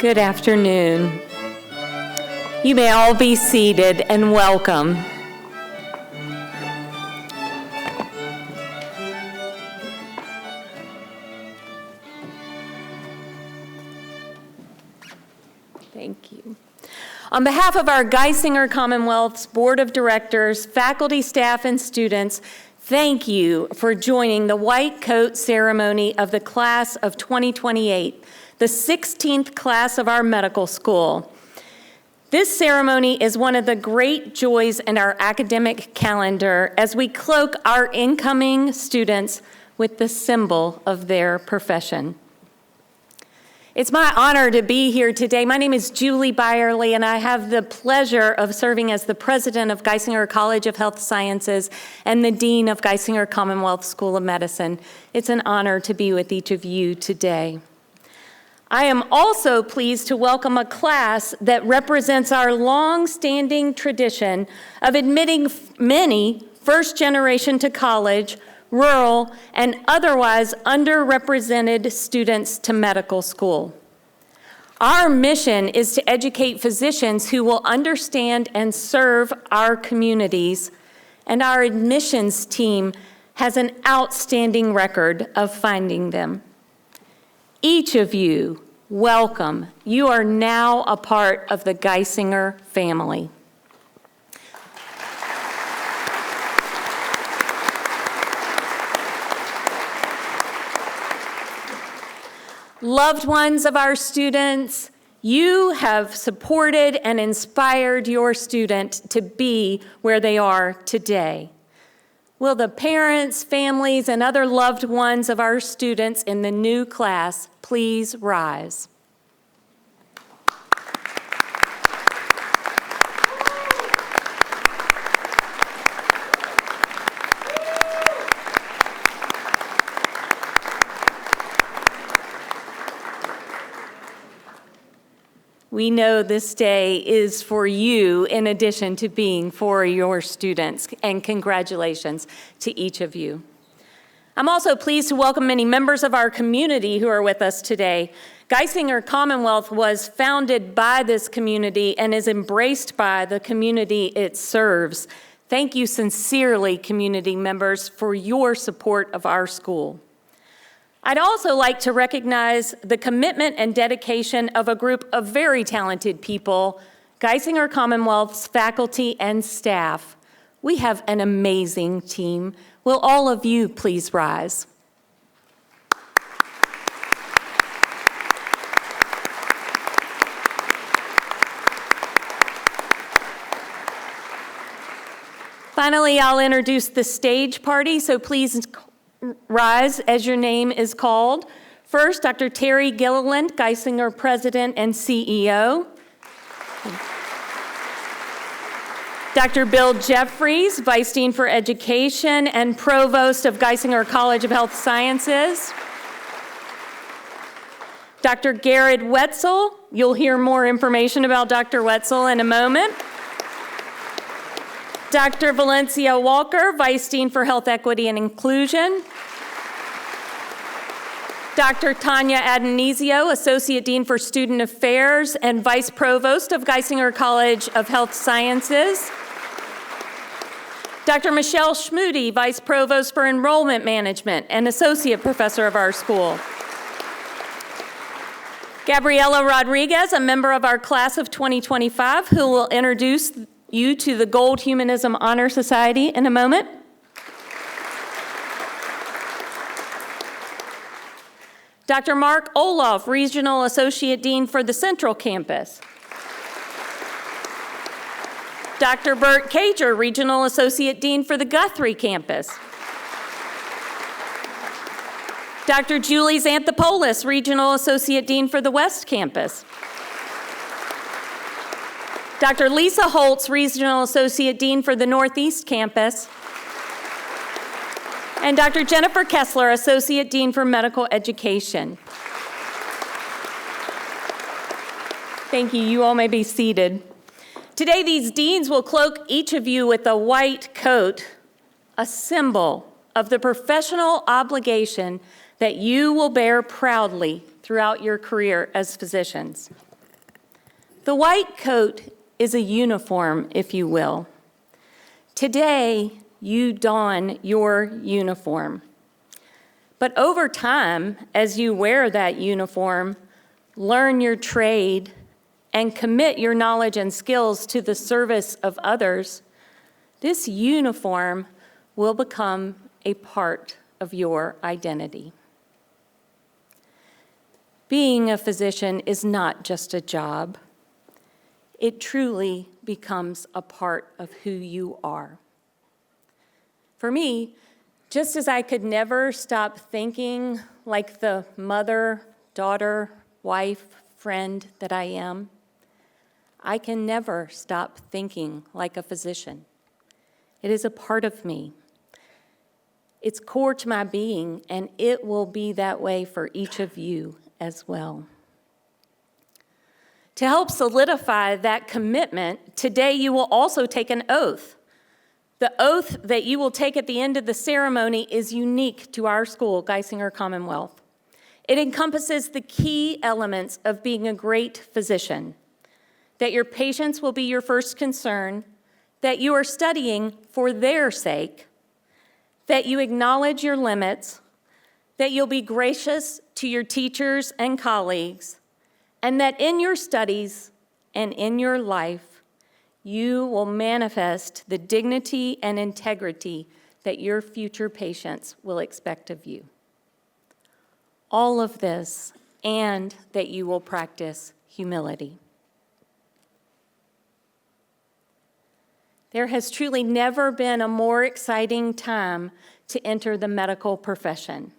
Good afternoon. You may all be seated and welcome. Thank you. On behalf of our Geisinger Commonwealth's Board of Directors, faculty, staff, and students, thank you for joining the white coat ceremony of the class of 2028, the 16th class of our medical school. This ceremony is one of the great joys in our academic calendar as we cloak our incoming students with the symbol of their profession. It's my honor to be here today. My name is Julie Byerly, and I have the pleasure of serving as the president of Geisinger College of Health Sciences and the dean of Geisinger Commonwealth School of Medicine. It's an honor to be with each of you today. I am also pleased to welcome a class that represents our long-standing tradition of admitting many first generation to college, rural, and otherwise underrepresented students to medical school. Our mission is to educate physicians who will understand and serve our communities, and our admissions team has an outstanding record of finding them. Each of you, welcome. You are now a part of the Geisinger family. Loved ones of our students, you have supported and inspired your student to be where they are today. Will the parents, families, and other loved ones of our students in the new class please rise? We know this day is for you in addition to being for your students, and congratulations to each of you. I'm also pleased to welcome many members of our community who are with us today. Geisinger Commonwealth was founded by this community and is embraced by the community it serves. Thank you sincerely, community members, for your support of our school. I'd also like to recognize the commitment and dedication of a group of very talented people, Geisinger Commonwealth's faculty and staff. We have an amazing team. Will all of you please rise? Finally, I'll introduce the stage party, so please rise as your name is called. First, Dr. Terry Gilliland, Geisinger President and CEO. Dr. Bill Jeffries, Vice Dean for Education and Provost of Geisinger College of Health Sciences. Dr. Garrett Wetzel, you'll hear more information about Dr. Wetzel in a moment. Dr. Valencia Walker, Vice Dean for Health Equity and Inclusion. Dr. Tanya Adonisio, Associate Dean for Student Affairs and Vice Provost of Geisinger College of Health Sciences. Dr. Michelle Schmude, Vice Provost for Enrollment Management and Associate Professor of our school. Gabriela Rodriguez, a member of our class of 2025, who will introduce you to the Gold Humanism Honor Society in a moment. Dr. Mark Olaf, Regional Associate Dean for the Central Campus. Dr. Bert Cager, Regional Associate Dean for the Guthrie Campus. Dr. Julie Xanthopoulos, Regional Associate Dean for the West Campus. Dr. Lisa Holtz, Regional Associate Dean for the Northeast Campus. And Dr. Jennifer Kessler, Associate Dean for Medical Education. Thank you. You all may be seated. Today, these deans will cloak each of you with a white coat, a symbol of the professional obligation that you will bear proudly throughout your career as physicians. The white coat is a uniform, if you will. Today, you don your uniform. But over time, as you wear that uniform, learn your trade, and commit your knowledge and skills to the service of others, this uniform will become a part of your identity. Being a physician is not just a job. It truly becomes a part of who you are. For me, just as I could never stop thinking like the mother, daughter, wife, friend that I am, I can never stop thinking like a physician. It is a part of me. It's core to my being, and it will be that way for each of you as well. To help solidify that commitment, today you will also take an oath. The oath that you will take at the end of the ceremony is unique to our school, Geisinger Commonwealth. It encompasses the key elements of being a great physician: that your patients will be your first concern, that you are studying for their sake, that you acknowledge your limits, that you'll be gracious to your teachers and colleagues, and that in your studies and in your life, you will manifest the dignity and integrity that your future patients will expect of you. All of this, and that you will practice humility. There has truly never been a more exciting time to enter the medical profession.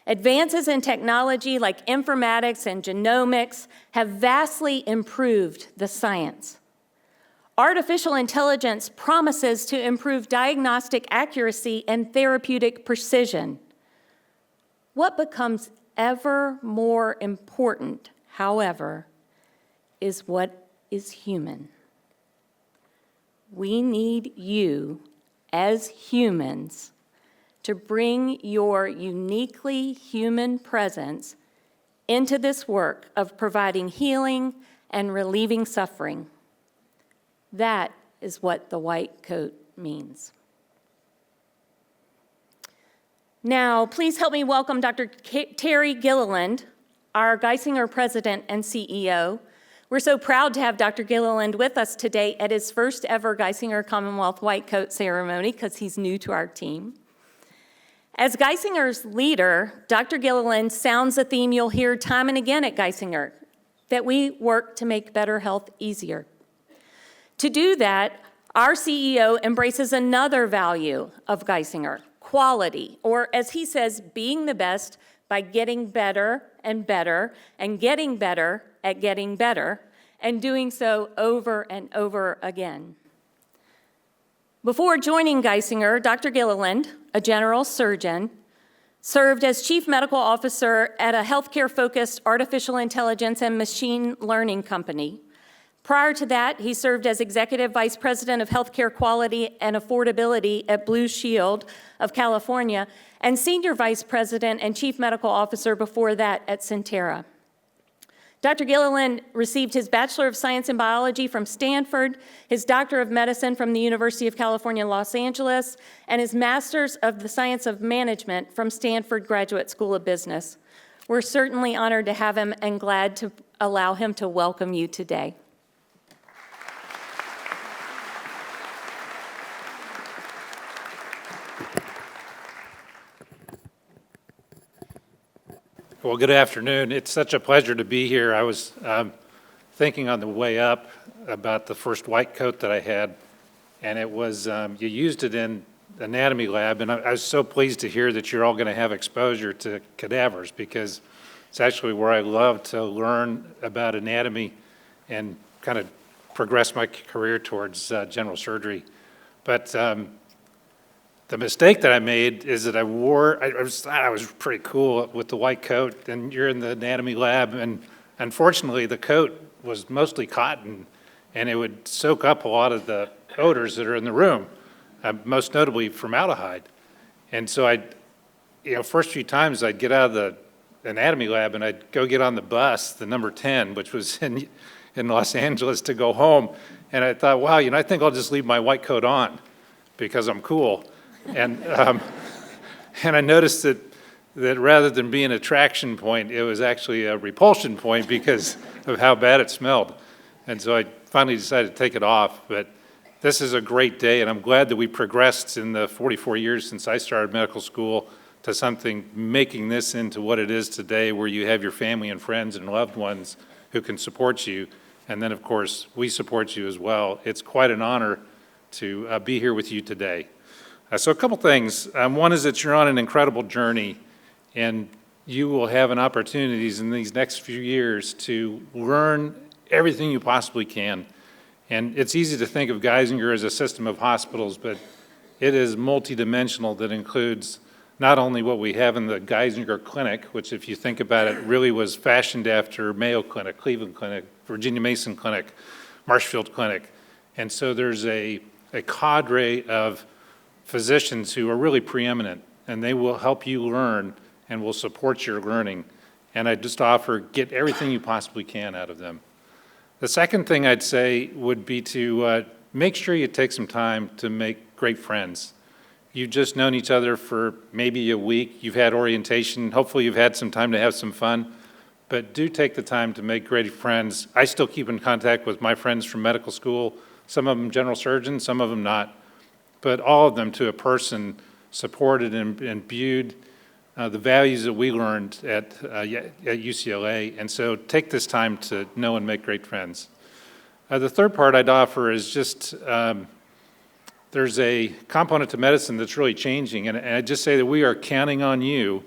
Advances in technology like informatics and genomics have vastly improved the science. Artificial intelligence promises to improve diagnostic accuracy and therapeutic precision. What becomes ever more important, however, is what is human. We need you as humans to bring your uniquely human presence into this work of providing healing and relieving suffering. That is what the white coat means. Now, please help me welcome Dr. Terry Gilliland, our Geisinger President and CEO. We're so proud to have Dr. Gilliland with us today at his first ever Geisinger Commonwealth White Coat ceremony, because he's new to our team. As Geisinger's leader, Dr. Gilliland sounds a theme you'll hear time and again at Geisinger, that we work to make better health easier. To do that, our CEO embraces another value of Geisinger: quality, or as he says, being the best by getting better and better, and getting better at getting better, and doing so over and over again. Before joining Geisinger, Dr. Gilliland, a general surgeon, served as chief medical officer at a healthcare-focused artificial intelligence and machine learning company. Prior to that, he served as executive vice president of healthcare quality and affordability at Blue Shield of California, and senior vice president and chief medical officer before that at Sentara. Dr. Gilliland received his Bachelor of Science in Biology from Stanford, his Doctor of Medicine from the University of California, Los Angeles, and his Master's of the Science of Management from Stanford Graduate School of Business. We're certainly honored to have him and glad to allow him to welcome you today. Well, good afternoon. It's such a pleasure to be here. I was thinking on the way up about the first white coat that I had, and it was, you used it in anatomy lab, and I was so pleased to hear that you're all going to have exposure to cadavers, because it's actually where I love to learn about anatomy and kind of progress my career towards general surgery. But the mistake that I made is that I thought I was pretty cool with the white coat, and you're in the anatomy lab, and unfortunately the coat was mostly cotton, and it would soak up a lot of the odors that are in the room, most notably formaldehyde. And so first few times I'd get out of the anatomy lab and I'd go get on the bus, the number 10, which was in in Los Angeles to go home. And I thought, wow, I think I'll just leave my white coat on because I'm cool. And, and I noticed that rather than being an attraction point, it was actually a repulsion point because of how bad it smelled. And so I finally decided to take it off. But this is a great day, and I'm glad that we progressed in the 44 years since I started medical school to something making this into what it is today, where you have your family and friends and loved ones who can support you. And then, of course, we support you as well. It's quite an honor to be here with you today. So a couple things. One is that you're on an incredible journey, and you will have an opportunities in these next few years to learn everything you possibly can. And it's easy to think of Geisinger as a system of hospitals, but it is multidimensional that includes not only what we have in the Geisinger Clinic, which if you think about it, really was fashioned after Mayo Clinic, Cleveland Clinic, Virginia Mason Clinic, Marshfield Clinic. And so there's a cadre of physicians who are really preeminent, and they will help you learn and will support your learning. And I just offer, get everything you possibly can out of them. The second thing I'd say would be to make sure you take some time to make great friends. You've just known each other for maybe a week. You've had orientation. Hopefully you've had some time to have some fun. But do take the time to make great friends. I still keep in contact with my friends from medical school, some of them general surgeons, some of them not. But all of them to a person supported and imbued the values that we learned at UCLA. And so take this time to know and make great friends. The third part I'd offer is just there's a component to medicine that's really changing. And I just say that we are counting on you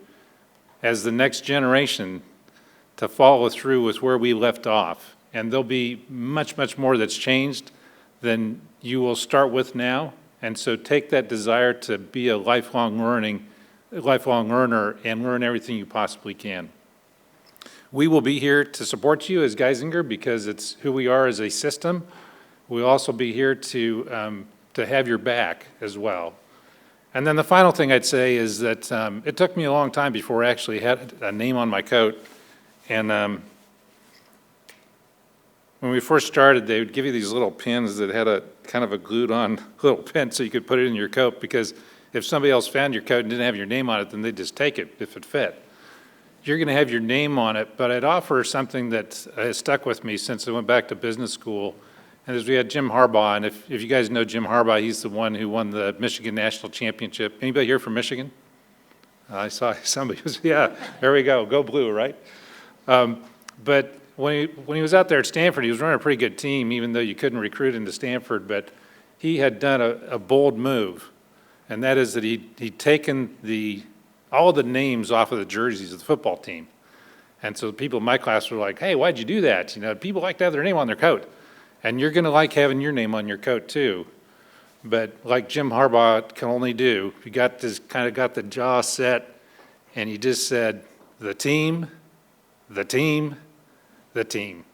as the next generation to follow through with where we left off. And there'll be much, much more that's changed than you will start with now. And so take that desire to be a lifelong learner and learn everything you possibly can. We will be here to support you as Geisinger because it's who we are as a system. We'll also be here to have your back as well. And then the final thing I'd say is that it took me a long time before I actually had a name on my coat. And when we first started, they would give you these little pins that had a kind of a glued-on little pin so you could put it in your coat, because if somebody else found your coat and didn't have your name on it, then they'd just take it if it fit. You're going to have your name on it, but I'd offer something that has stuck with me since I went back to business school. And as we had Jim Harbaugh, and if you guys know Jim Harbaugh, he's the one who won the Michigan National Championship. Anybody here from Michigan? I saw somebody was, yeah, there we go, go blue, right? But when he was out there at Stanford, he was running a pretty good team, even though you couldn't recruit into Stanford. But he had done a bold move, and that is that he'd taken all of the names off of the jerseys of the football team. And so the people in my class were like, hey, why'd you do that? People like to have their name on their coat. And you're going to like having your name on your coat too. But like Jim Harbaugh can only do, you got the jaw set, and he just said, the team, the team, the team.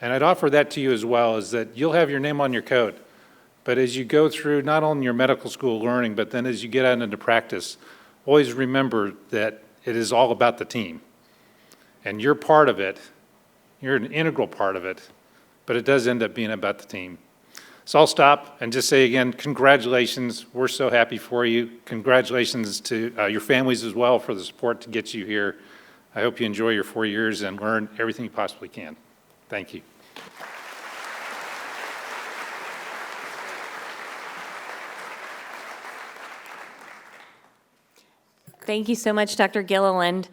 And I'd offer that to you as well, is that you'll have your name on your coat, but as you go through not only your medical school learning, but then as you get out into practice, always remember that it is all about the team. And you're part of it, you're an integral part of it, but it does end up being about the team. So I'll stop and just say again, congratulations. We're so happy for you. Congratulations to your families as well for the support to get you here. I hope you enjoy your 4 years and learn everything you possibly can. Thank you. Thank you so much, Dr. Gilliland.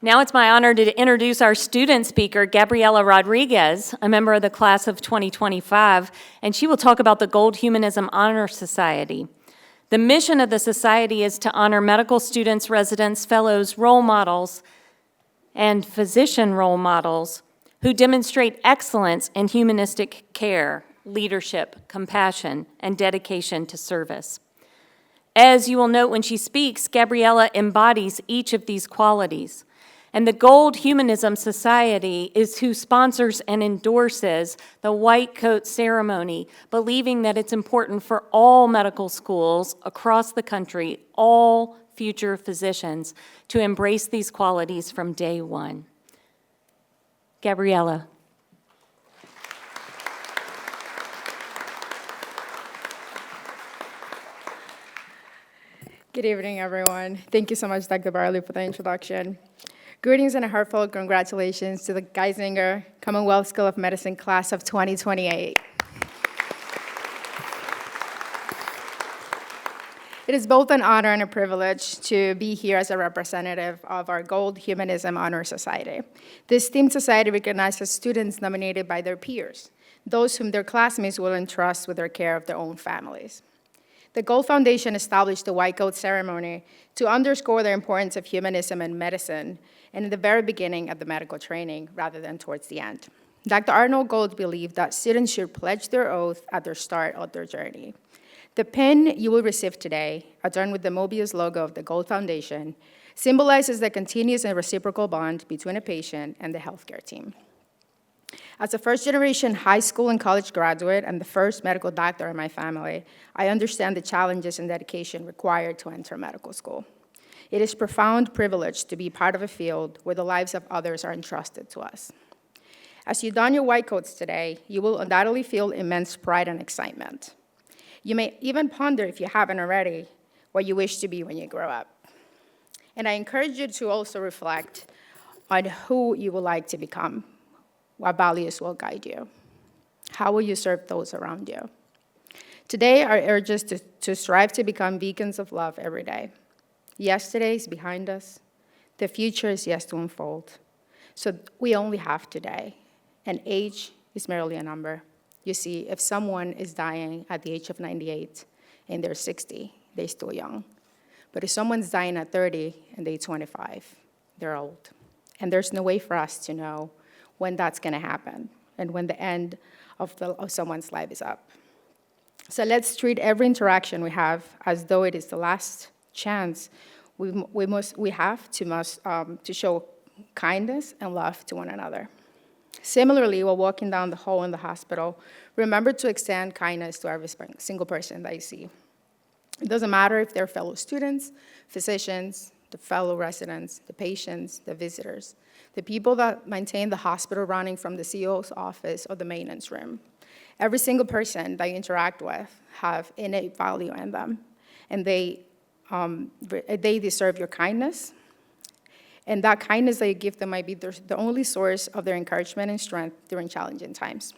Now it's my honor to introduce our student speaker, Gabriela Rodriguez, a member of the class of 2025, and she will talk about the Gold Humanism Honor Society. The mission of the society is to honor medical students, residents, fellows, role models, and physician role models who demonstrate excellence in humanistic care, leadership, compassion, and dedication to service. As you will note when she speaks, Gabriela embodies each of these qualities. And the Gold Humanism Society is who sponsors and endorses the White Coat Ceremony, believing that it's important for all medical schools across the country, all future physicians, to embrace these qualities from day one. Gabriela. Good evening, everyone. Thank you so much, Dr. Barley, for the introduction. Greetings and a heartfelt congratulations to the Geisinger Commonwealth School of Medicine class of 2028. It is both an honor and a privilege to be here as a representative of our Gold Humanism Honor Society. This esteemed society recognizes students nominated by their peers, those whom their classmates will entrust with their care of their own families. The Gold Foundation established the White Coat Ceremony to underscore the importance of humanism in medicine, and in the very beginning of the medical training rather than towards the end. Dr. Arnold Gold believed that students should pledge their oath at the start of their journey. The pin you will receive today, adorned with the Mobius logo of the Gold Foundation, symbolizes the continuous and reciprocal bond between a patient and the healthcare team. As a first-generation high school and college graduate and the first medical doctor in my family, I understand the challenges and dedication required to enter medical school. It is a profound privilege to be part of a field where the lives of others are entrusted to us. As you don your white coats today, you will undoubtedly feel immense pride and excitement. You may even ponder, if you haven't already, what you wish to be when you grow up. And I encourage you to also reflect on who you would like to become, what values will guide you, how will you serve those around you. Today, our urge is to strive to become beacons of love every day. Yesterday is behind us. The future is yet to unfold. So we only have today, and age is merely a number. You see, if someone is dying at the age of 98 and they're 60, they're still young. But if someone's dying at 30 and they're 25, they're old. And there's no way for us to know when that's going to happen and when the end of someone's life is up. So let's treat every interaction we have as though it is the last chance we have to show kindness and love to one another. Similarly, while walking down the hall in the hospital, remember to extend kindness to every single person that you see. It doesn't matter if they're fellow students, physicians, the fellow residents, the patients, the visitors, the people that maintain the hospital running from the CEO's office or the maintenance room. Every single person that you interact with have innate value in them, and they deserve your kindness. And that kindness that you give them might be the only source of their encouragement and strength during challenging times.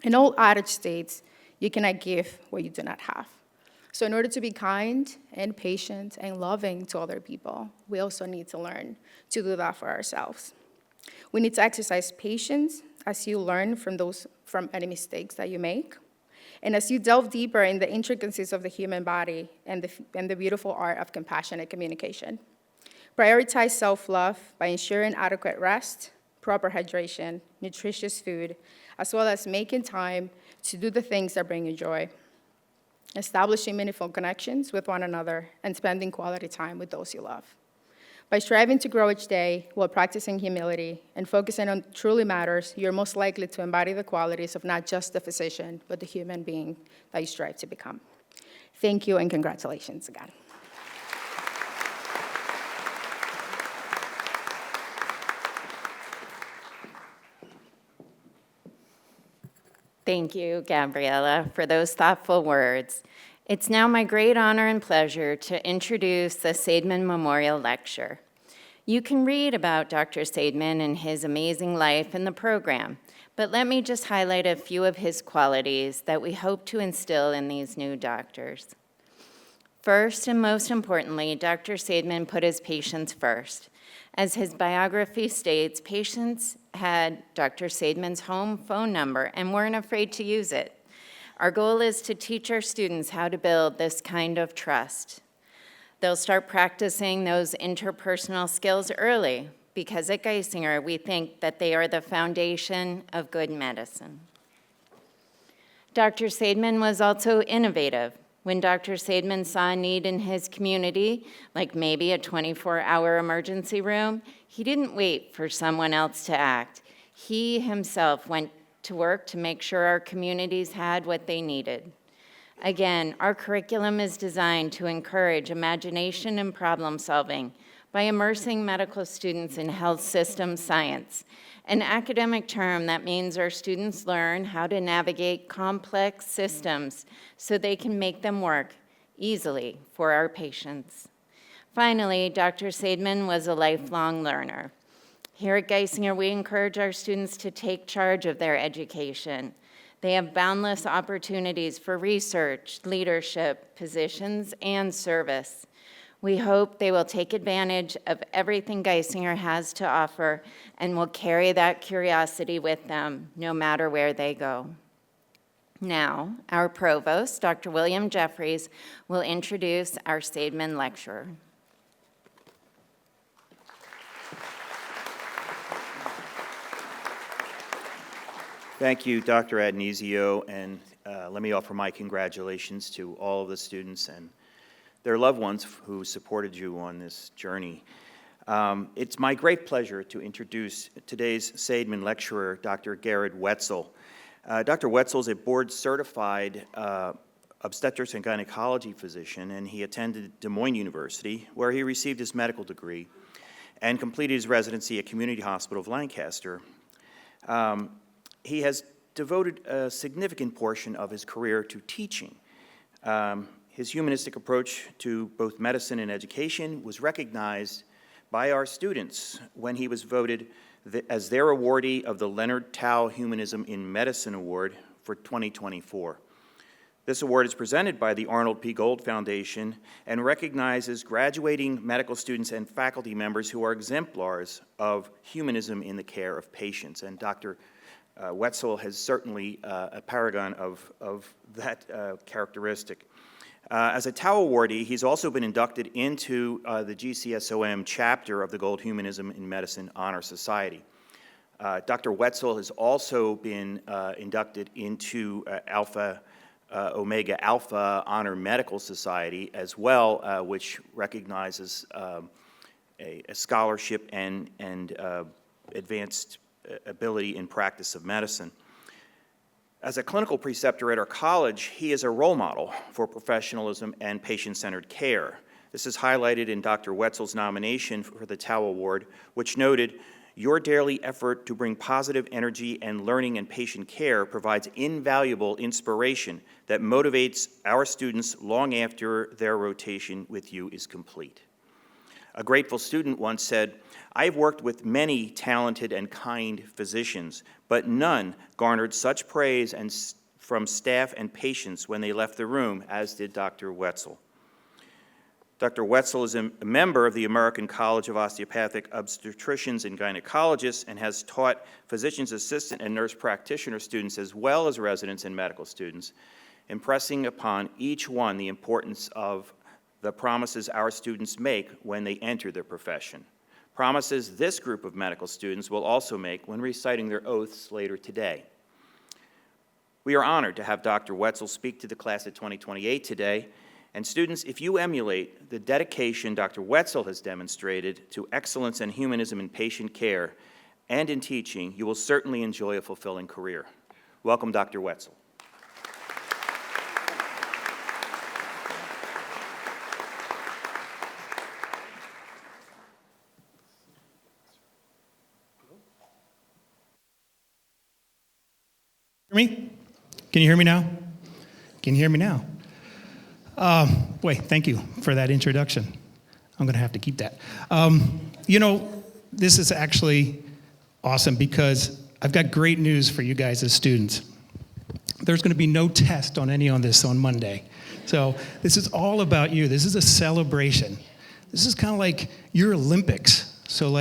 An old adage states, you cannot give what you do not have. So in order to be kind and patient and loving to other people, we also need to learn to do that for ourselves. We need to exercise patience as you learn from any mistakes that you make, and as you delve deeper in the intricacies of the human body and the beautiful art of compassionate communication. Prioritize self-love by ensuring adequate rest, proper hydration, nutritious food, as well as making time to do the things that bring you joy. Establishing meaningful connections with one another and spending quality time with those you love. By striving to grow each day while practicing humility and focusing on what truly matters, you're most likely to embody the qualities of not just the physician, but the human being that you strive to become. Thank you and congratulations again. Thank you, Gabriella, for those thoughtful words. It's now my great honor and pleasure to introduce the Seidman Memorial Lecture. You can read about Dr. Seidman and his amazing life in the program, but let me just highlight a few of his qualities that we hope to instill in these new doctors. First and most importantly, Dr. Seidman put his patients first. As his biography states, patients had Dr. Seidman's home phone number and weren't afraid to use it. Our goal is to teach our students how to build this kind of trust. They'll start practicing those interpersonal skills early because at Geisinger, we think that they are the foundation of good medicine. Dr. Seidman was also innovative. When Dr. Seidman saw a need in his community, like maybe a 24-hour emergency room, he didn't wait for someone else to act. He himself went to work to make sure our communities had what they needed. Again, our curriculum is designed to encourage imagination and problem solving by immersing medical students in health system science, an academic term that means our students learn how to navigate complex systems so they can make them work easily for our patients. Finally, Dr. Seidman was a lifelong learner. Here at Geisinger, we encourage our students to take charge of their education. They have boundless opportunities for research, leadership, positions, and service. We hope they will take advantage of everything Geisinger has to offer and will carry that curiosity with them no matter where they go. Now, our provost, Dr. William Jeffries, will introduce our Seidman lecturer. Thank you, Dr. Addonizio, and let me offer my congratulations to all of the students and their loved ones who supported you on this journey. It's my great pleasure to introduce today's Seidman lecturer, Dr. Garrett Wetzel. Dr. Wetzel is a board-certified obstetrics and gynecology physician, and he attended Des Moines University, where he received his medical degree and completed his residency at Community Hospital of Lancaster. He has devoted a significant portion of his career to teaching. His humanistic approach to both medicine and education was recognized by our students when he was voted as their awardee of the Leonard Tao Humanism in Medicine Award for 2024. This award is presented by the Arnold P. Gold Foundation and recognizes graduating medical students and faculty members who are exemplars of humanism in the care of patients. And Dr. Wetzel is certainly a paragon of that characteristic. As a Tao awardee, he's also been inducted into the GCSOM chapter of the Gold Humanism in Medicine Honor Society. Dr. Wetzel has also been inducted into Alpha Omega Alpha Honor Medical Society as well, which recognizes a scholarship and advanced ability in practice of medicine. As a clinical preceptor at our college, he is a role model for professionalism and patient-centered care. This is highlighted in Dr. Wetzel's nomination for the Tao Award, which noted, "Your daily effort to bring positive energy and learning in patient care provides invaluable inspiration that motivates our students long after their rotation with you is complete." A grateful student once said, "I've worked with many talented and kind physicians, but none garnered such praise from staff and patients when they left the room as did Dr. Wetzel." Dr. Wetzel is a member of the American College of Osteopathic Obstetricians and Gynecologists and has taught physician's assistant and nurse practitioner students as well as residents and medical students, impressing upon each one the importance of the promises our students make when they enter their profession. Promises this group of medical students will also make when reciting their oaths later today. We are honored to have Dr. Wetzel speak to the class of 2028 today. And students, if you emulate the dedication Dr. Wetzel has demonstrated to excellence and humanism in patient care and in teaching, you will certainly enjoy a fulfilling career. Welcome, Dr. Wetzel. Me? Can you hear me now? Can you hear me now? Boy, thank you for that introduction. I'm going to have to keep that. This is actually awesome because I've got great news for you guys as students. There's going to be no test on this on Monday. So this is all about you. This is a celebration. This is kind of like your Olympics. So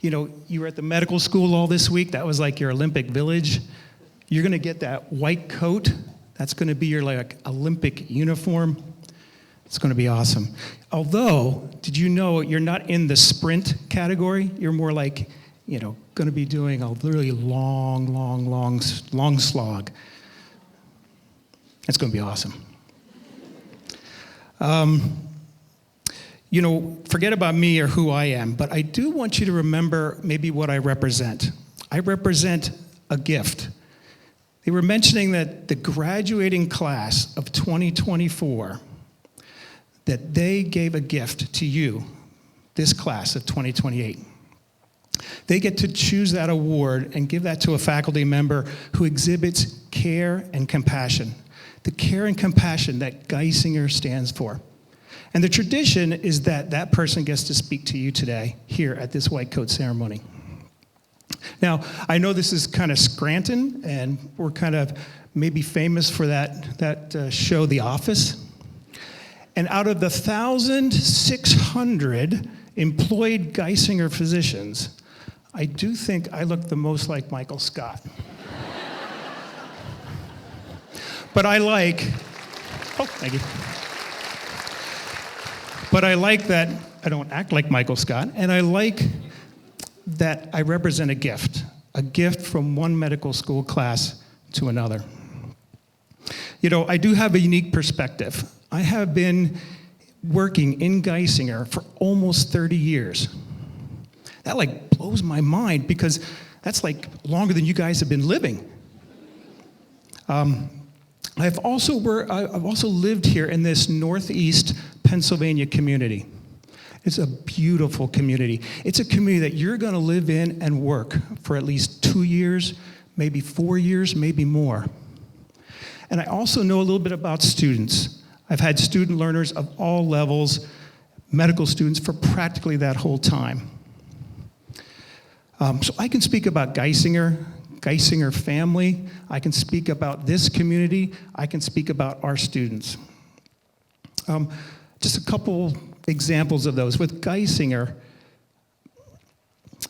you were at the medical school all this week. That was like your Olympic village. You're going to get that white coat. That's going to be your Olympic uniform. It's going to be awesome. Although, did you know you're not in the sprint category? You're more going to be doing a really long slog. It's going to be awesome. Forget about me or who I am, but I do want you to remember maybe what I represent. I represent a gift. They were mentioning that the graduating class of 2024, that they gave a gift to you, this class of 2028. They get to choose that award and give that to a faculty member who exhibits care and compassion. the care and compassion that Geisinger stands for. And the tradition is that that person gets to speak to you today here at this white coat ceremony. Now, I know this is kind of Scranton, and we're kind of maybe famous for that show, The Office. And out of the 1,600 employed Geisinger physicians, I do think I look the most like Michael Scott. But I like, thank you. But I like that I don't act like Michael Scott, and I like that I represent a gift from one medical school class to another. You know, I do have a unique perspective. I have been working in Geisinger for almost 30 years. That like blows my mind because that's like longer than you guys have been living. I've also lived here in this Northeast Pennsylvania community. It's a beautiful community. It's a community that you're going to live in and work for at least 2 years, maybe 4 years, maybe more. And I also know a little bit about students. I've had student learners of all levels, medical students, for practically that whole time. So I can speak about Geisinger family. I can speak about this community. I can speak about our students. Just a couple examples of those. With Geisinger,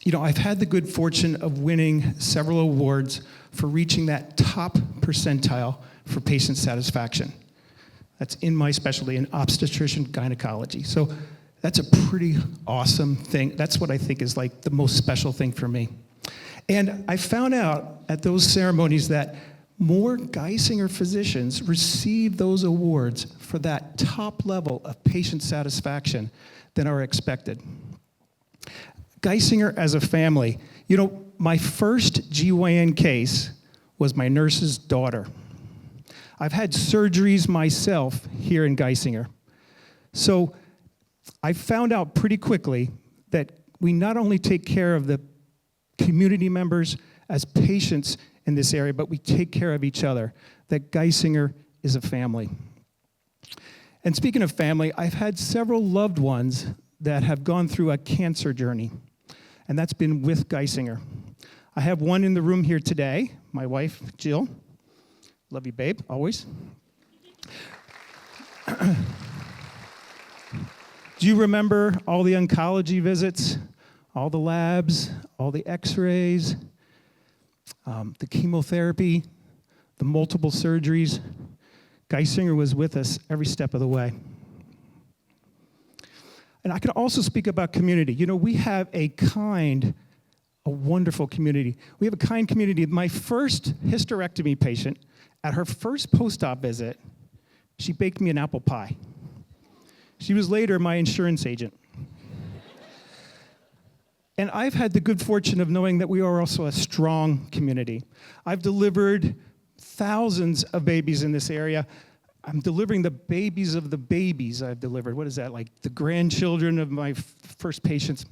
you know, I've had the good fortune of winning several awards for reaching that top percentile for patient satisfaction. That's in my specialty in obstetrician gynecology. So that's a pretty awesome thing. That's what I think is like the most special thing for me. And I found out at those ceremonies that more Geisinger physicians receive those awards for that top level of patient satisfaction than are expected. Geisinger as a family, you know, my first GYN case was my nurse's daughter. I've had surgeries myself here in Geisinger. So I found out pretty quickly that we not only take care of the community members as patients in this area, but we take care of each other, that Geisinger is a family. And speaking of family, I've had several loved ones that have gone through a cancer journey, and that's been with Geisinger. I have one in the room here today, my wife, Jill. Love you, babe, always. Do you remember all the oncology visits, all the labs, all the x-rays, the chemotherapy, the multiple surgeries? Geisinger was with us every step of the way. And I could also speak about community. You know, we have a wonderful community. We have a kind community. My first hysterectomy patient, at her first post-op visit, she baked me an apple pie. She was later my insurance agent. And I've had the good fortune of knowing that we are also a strong community. I've delivered thousands of babies in this area. I'm delivering the babies of the babies I've delivered. What is that, like the grandchildren of my first patients?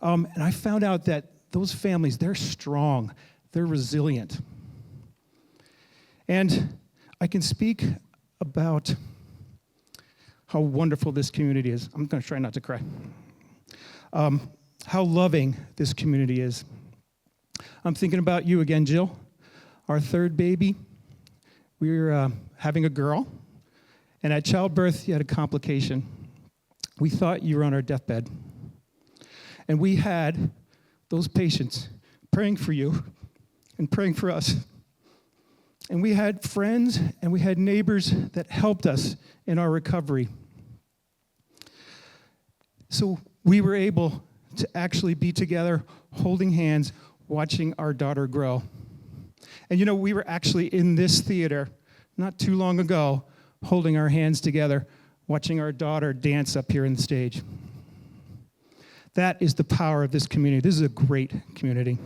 And I found out that those families, they're strong, they're resilient. And I can speak about how wonderful this community is. I'm going to try not to cry. How loving this community is. I'm thinking about you again, Jill. Our third baby, we were having a girl, and at childbirth, you had a complication. We thought you were on our deathbed. And we had those patients praying for you and praying for us. And we had friends and we had neighbors that helped us in our recovery. So we were able to actually be together, holding hands, watching our daughter grow. And you know, we were actually in this theater not too long ago, holding our hands together, watching our daughter dance up here on the stage. That is the power of this community. This is a great community.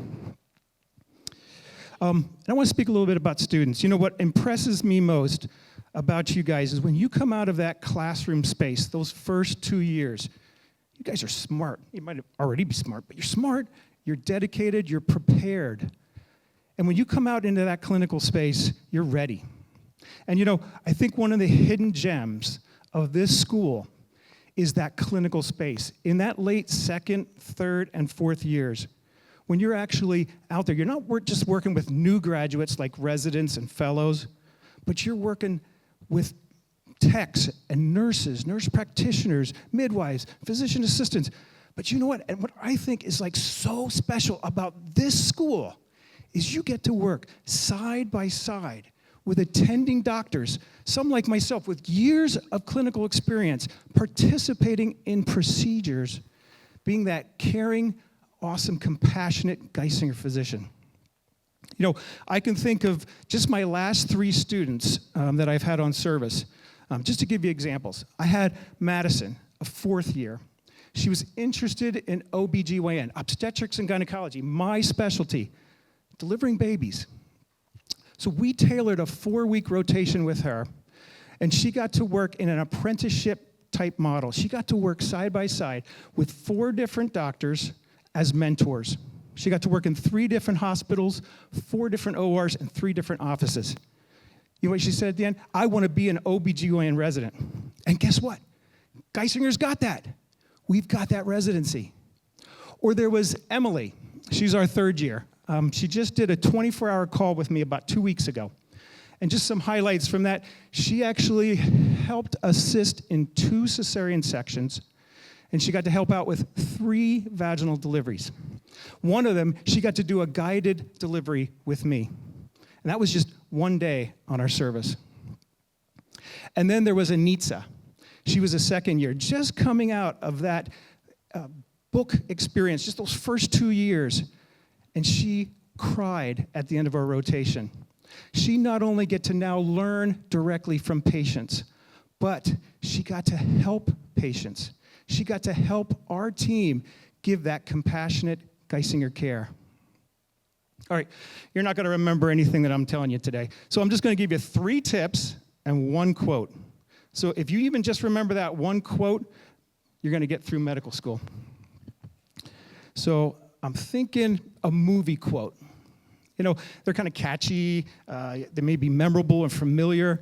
And I want to speak a little bit about students. You know, what impresses me most about you guys is when you come out of that classroom space, those first 2 years, you guys are smart. You might already be smart, but you're smart, you're dedicated, you're prepared. And when you come out into that clinical space, you're ready. And you know, I think one of the hidden gems of this school is that clinical space. In that late second, third, and fourth years, when you're actually out there, you're not just working with new graduates like residents and fellows, but you're working with techs and nurses, nurse practitioners, midwives, physician assistants. But you know what? And what I think is like so special about this school is you get to work side by side with attending doctors, some like myself with years of clinical experience, participating in procedures, being that caring, awesome, compassionate Geisinger physician. You know, I can think of just my last 3 students that I've had on service. Just to give you examples, I had Madison, a 4th year. She was interested in OBGYN, obstetrics and gynecology, my specialty, delivering babies. So we tailored a 4-week rotation with her, and she got to work in an apprenticeship type model. She got to work side by side with 4 different doctors as mentors. She got to work in 3 different hospitals, 4 different ORs, and 3 different offices. You know what she said at the end? I want to be an OBGYN resident. And guess what? Geisinger's got that. We've got that residency. Or there was Emily. She's our 3rd year. She just did a 24-hour call with me about 2 weeks ago. And just some highlights from that, she actually helped assist in 2 cesarean sections, and she got to help out with 3 vaginal deliveries. One of them, she got to do a guided delivery with me. And that was just one day on our service. And then there was Anitza. She was a 2nd year, just coming out of that book experience, just those first 2 years. And she cried at the end of our rotation. She not only get to now learn directly from patients, but she got to help patients. She got to help our team give that compassionate Geisinger care. All right, you're not going to remember anything that I'm telling you today. So I'm just going to give you 3 tips and 1 quote. So if you even just remember that 1 quote, you're going to get through medical school. So I'm thinking a movie quote. You know, they're kind of catchy. They may be memorable and familiar.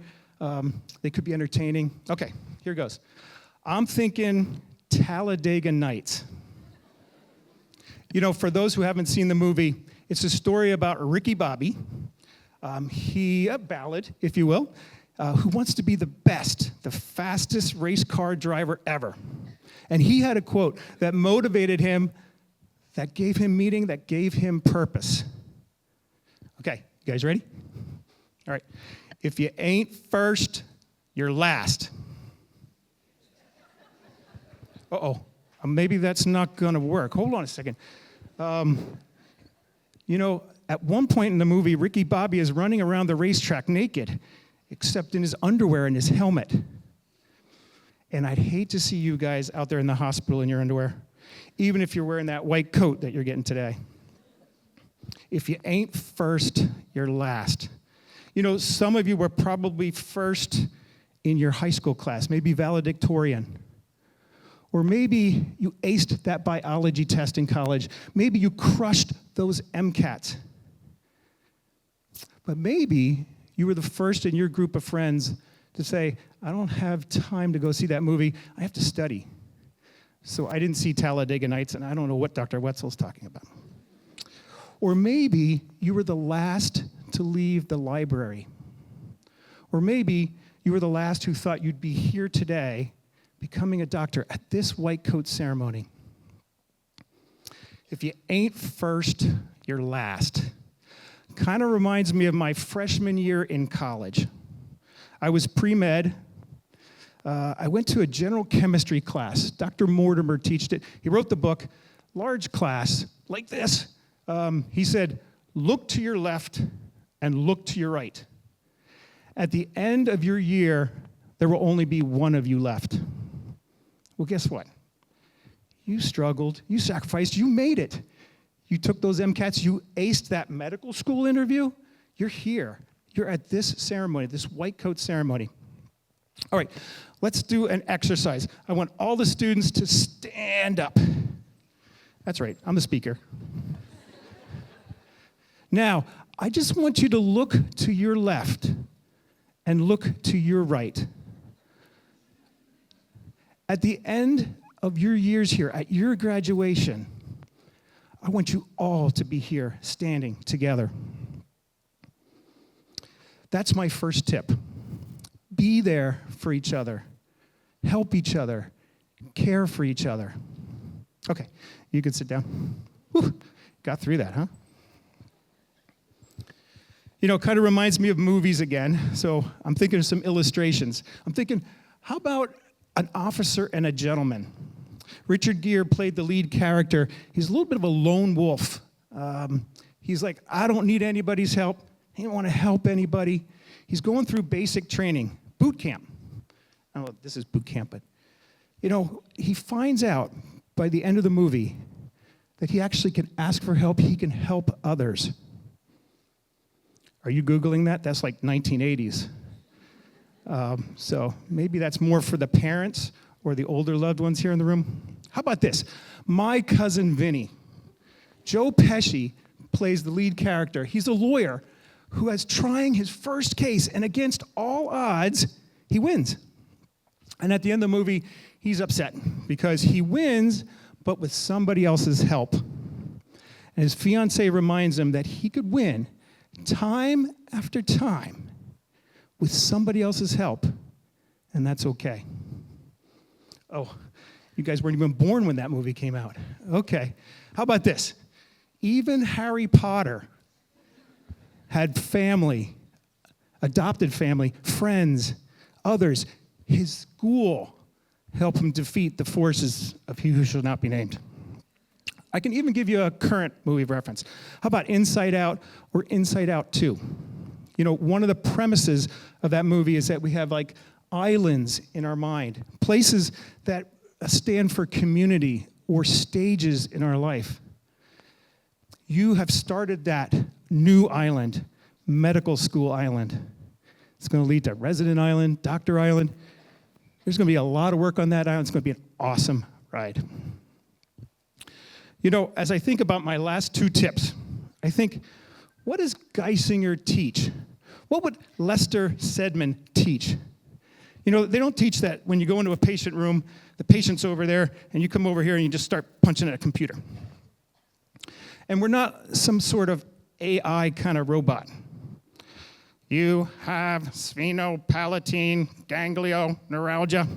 They could be entertaining. Okay, here goes. I'm thinking Talladega Nights. You know, for those who haven't seen the movie, it's a story about Ricky Bobby. A ballad, if you will, who wants to be the best, the fastest race car driver ever. And he had a quote that motivated him, that gave him meaning, that gave him purpose. Okay, you guys ready? All right. If you ain't first, you're last. Uh-oh. Maybe that's not going to work. Hold on a second. You know, at one point in the movie, Ricky Bobby is running around the racetrack naked, except in his underwear and his helmet. And I'd hate to see you guys out there in the hospital in your underwear, even if you're wearing that white coat that you're getting today. If you ain't first, you're last. You know, some of you were probably first in your high school class, maybe valedictorian. Or maybe you aced that biology test in college. Maybe you crushed those MCATs. But maybe you were the first in your group of friends to say, I don't have time to go see that movie. I have to study. So I didn't see Talladega Nights, and I don't know what Dr. Wetzel's talking about. Or maybe you were the last to leave the library. Or maybe you were the last who thought you'd be here today becoming a doctor at this white coat ceremony. If you ain't first, you're last. Kind of reminds me of my freshman year in college. I was pre-med. I went to a general chemistry class. Dr. Mortimer taught it. He wrote the book, large class, like this. He said, look to your left and look to your right. At the end of your year, there will only be one of you left. Well, guess what? You struggled, you sacrificed, you made it. You took those MCATs, you aced that medical school interview. You're here. You're at this ceremony, this white coat ceremony. All right, let's do an exercise. I want all the students to stand up. That's right, I'm the speaker. Now, I just want you to look to your left and look to your right. At the end of your years here, at your graduation, I want you all to be here standing together. That's my first tip. Be there for each other. Help each other. Care for each other. Okay, you can sit down. Whew, got through that, huh? You know, it kind of reminds me of movies again, so I'm thinking of some illustrations. I'm thinking, how about an officer and a gentleman? Richard Gere played the lead character. He's a little bit of a lone wolf. He's like, I don't need anybody's help. He don't want to help anybody. He's going through basic training, boot camp. I don't know if this is boot camp, but, you know, he finds out by the end of the movie that he actually can ask for help. He can help others. Are you Googling that? That's like 1980s. So maybe that's more for the parents or the older loved ones here in the room. How about this? My Cousin Vinny. Joe Pesci plays the lead character. He's a lawyer who is trying his first case, and against all odds, he wins. And at the end of the movie, he's upset because he wins, but with somebody else's help. And his fiancée reminds him that he could win time after time with somebody else's help, and that's okay. Oh, you guys weren't even born when that movie came out. Okay, how about this? Even Harry Potter had family, adopted family, friends, others. His school helped him defeat the forces of he who shall not be named. I can even give you a current movie reference. How about Inside Out or Inside Out 2? You know, one of the premises of that movie is that we have like islands in our mind, places that stand for community or stages in our life. You have started that new island, medical school island. It's going to lead to resident island, doctor island. There's going to be a lot of work on that island. It's going to be an awesome ride. You know, as I think about my last two tips, I think, what does Geisinger teach? What would Lester Sedman teach? You know, they don't teach that when you go into a patient room, the patient's over there, and you come over here and you just start punching at a computer. And we're not some sort of AI kind of robot. You have sphenopalatine ganglioneuralgia.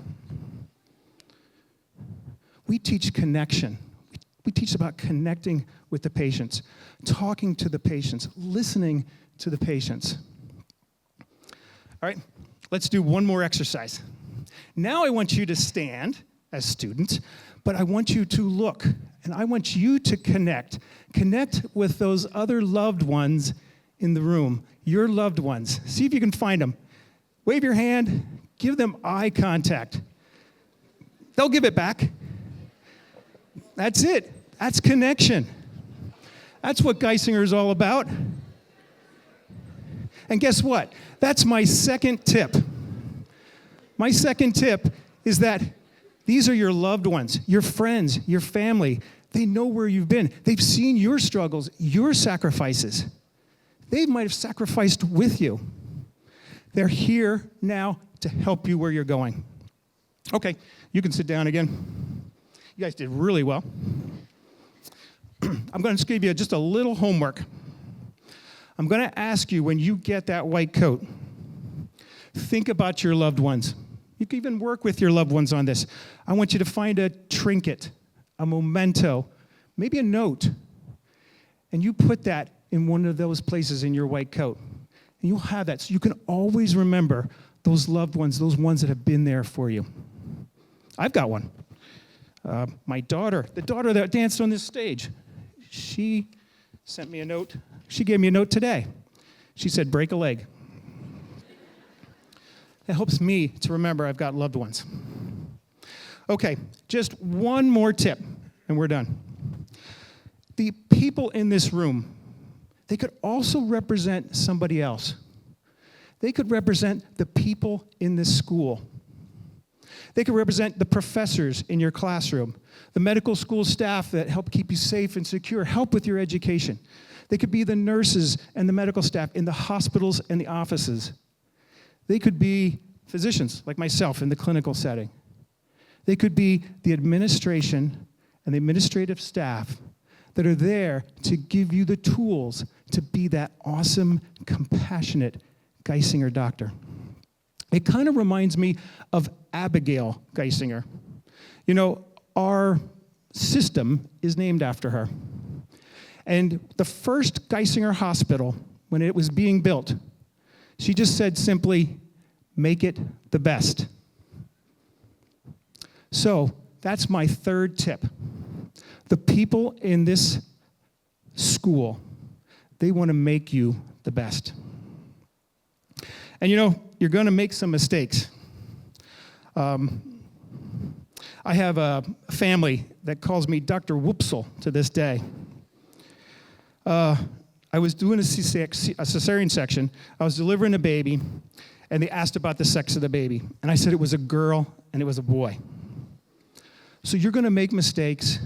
We teach connection. We teach about connecting with the patients, talking to the patients, listening to the patients. All right, let's do one more exercise. Now I want you to stand as students, but I want you to look, and I want you to connect. Connect with those other loved ones in the room, your loved ones. See if you can find them. Wave your hand, give them eye contact. They'll give it back. That's it. That's connection. That's what Geisinger is all about. And guess what? That's my second tip. My second tip is that these are your loved ones, your friends, your family. They know where you've been. They've seen your struggles, your sacrifices. They might have sacrificed with you. They're here now to help you where you're going. Okay, you can sit down again. You guys did really well. I'm going to give you just a little homework. I'm going to ask you, when you get that white coat, think about your loved ones. You can even work with your loved ones on this. I want you to find a trinket, a memento, maybe a note, and you put that in one of those places in your white coat. And you'll have that, so you can always remember those loved ones, those ones that have been there for you. I've got one. My daughter, the daughter that danced on this stage, she sent me a note. She gave me a note today. She said, break a leg. It helps me to remember I've got loved ones. Okay, just one more tip, and we're done. The people in this room, they could also represent somebody else. They could represent the people in this school. They could represent the professors in your classroom, the medical school staff that help keep you safe and secure, help with your education. They could be the nurses and the medical staff in the hospitals and the offices. They could be physicians, like myself, in the clinical setting. They could be the administration and the administrative staff that are there to give you the tools to be that awesome, compassionate Geisinger doctor. It kind of reminds me of Abigail Geisinger. You know, our system is named after her. And the first Geisinger hospital, when it was being built, she just said simply, make it the best. So that's my third tip. The people in this school, they want to make you the best. And you know, you're going to make some mistakes. I have a family that calls me Dr. Whoopsel to this day. I was doing a cesarean section. I was delivering a baby, and they asked about the sex of the baby. And I said it was a girl and it was a boy. So you're going to make mistakes.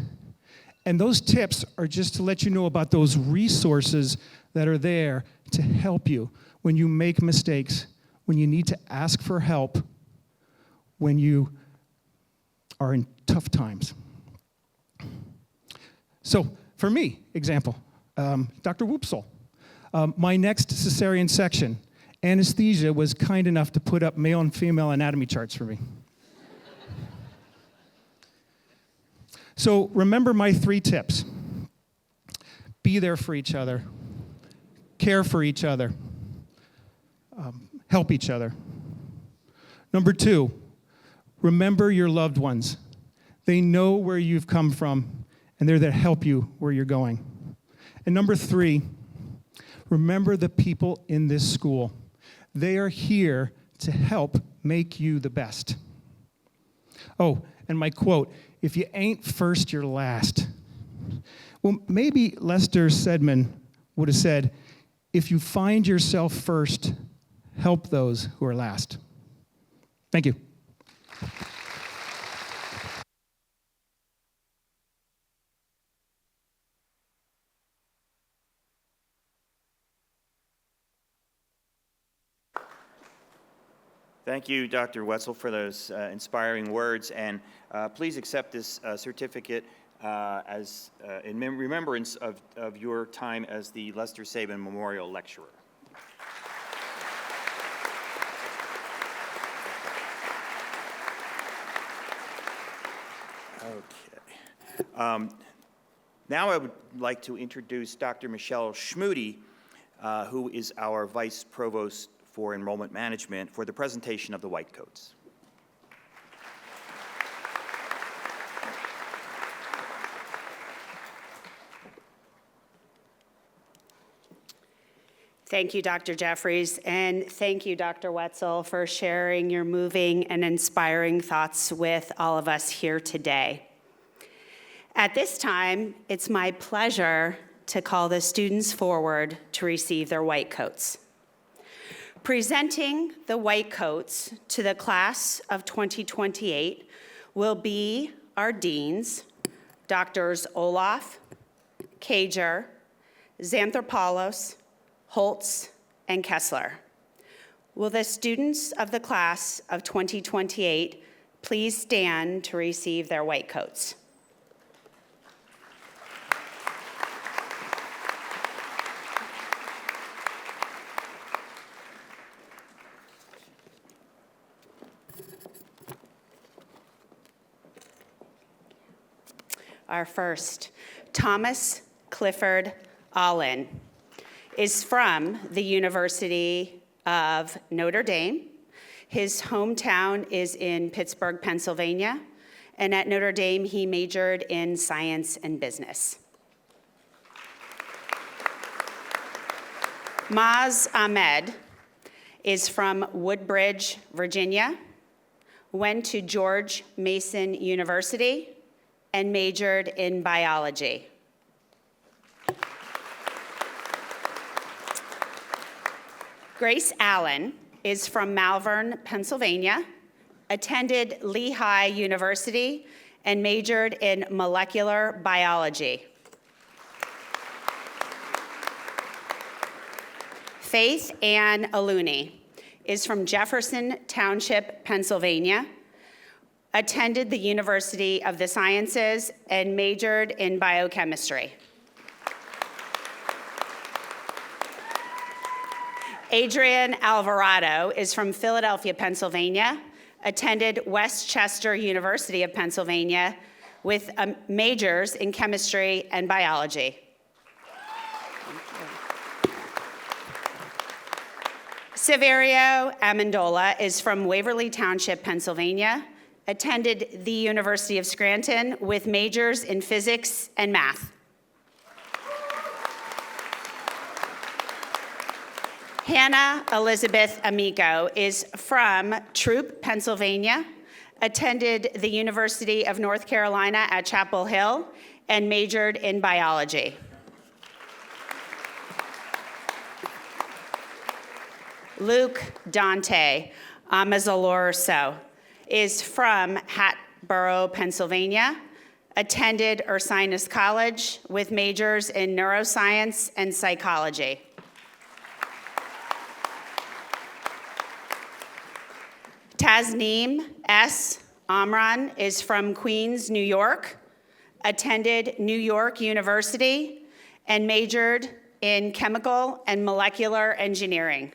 And those tips are just to let you know about those resources that are there to help you when you make mistakes, when you need to ask for help, when you are in tough times. So for me, example, Dr. Whoopsel. My next cesarean section, anesthesia was kind enough to put up male and female anatomy charts for me. So remember my 3 tips. Be there for each other. Care for each other. Help each other. Number 2, remember your loved ones. They know where you've come from, and they're there to help you where you're going. And number 3, remember the people in this school. They are here to help make you the best. Oh, and my quote, if you ain't first, you're last. Well, maybe Lester Sedman would have said, if you find yourself first, help those who are last. Thank you. Thank you, Dr. Wetzel, for those inspiring words. And please accept this certificate as in remembrance of your time as the Lester Sabin Memorial Lecturer. Okay. Now I would like to introduce Dr. Michelle Schmude, who is our Vice Provost for Enrollment Management, for the presentation of the White Coats. Thank you, Dr. Jeffries, and thank you, Dr. Wetzel, for sharing your moving and inspiring thoughts with all of us here today. At this time, it's my pleasure to call the students forward to receive their white coats. Presenting the white coats to the class of 2028 will be our deans, Drs. Olaf, Cager, Xanthopoulos, Holtz, and Kessler. Will the students of the class of 2028 please stand to receive their white coats? Our first, Thomas Clifford Allen, is from the University of Notre Dame. His hometown is in Pittsburgh, Pennsylvania, and at Notre Dame he majored in science and business. Maz Ahmed is from Woodbridge, Virginia, went to George Mason University, and majored in biology. Grace Allen is from Malvern, Pennsylvania, attended Lehigh University, and majored in molecular biology. Faith Ann Aluni is from Jefferson Township, Pennsylvania, attended the University of the Sciences, and majored in biochemistry. Adrian Alvarado is from Philadelphia, Pennsylvania, attended West Chester University of Pennsylvania with majors in chemistry and biology. Severio Amendola is from Waverly Township, Pennsylvania, attended the University of Scranton with majors in physics and math. Hannah Elizabeth Amico is from Troop, Pennsylvania, attended the University of North Carolina at Chapel Hill, and majored in biology. Luke Dante Amazalorso is from Hatboro, Pennsylvania, attended Ursinus College with majors in neuroscience and psychology. Tasneem S. Amran is from Queens, New York, attended New York University, and majored in chemical and molecular engineering.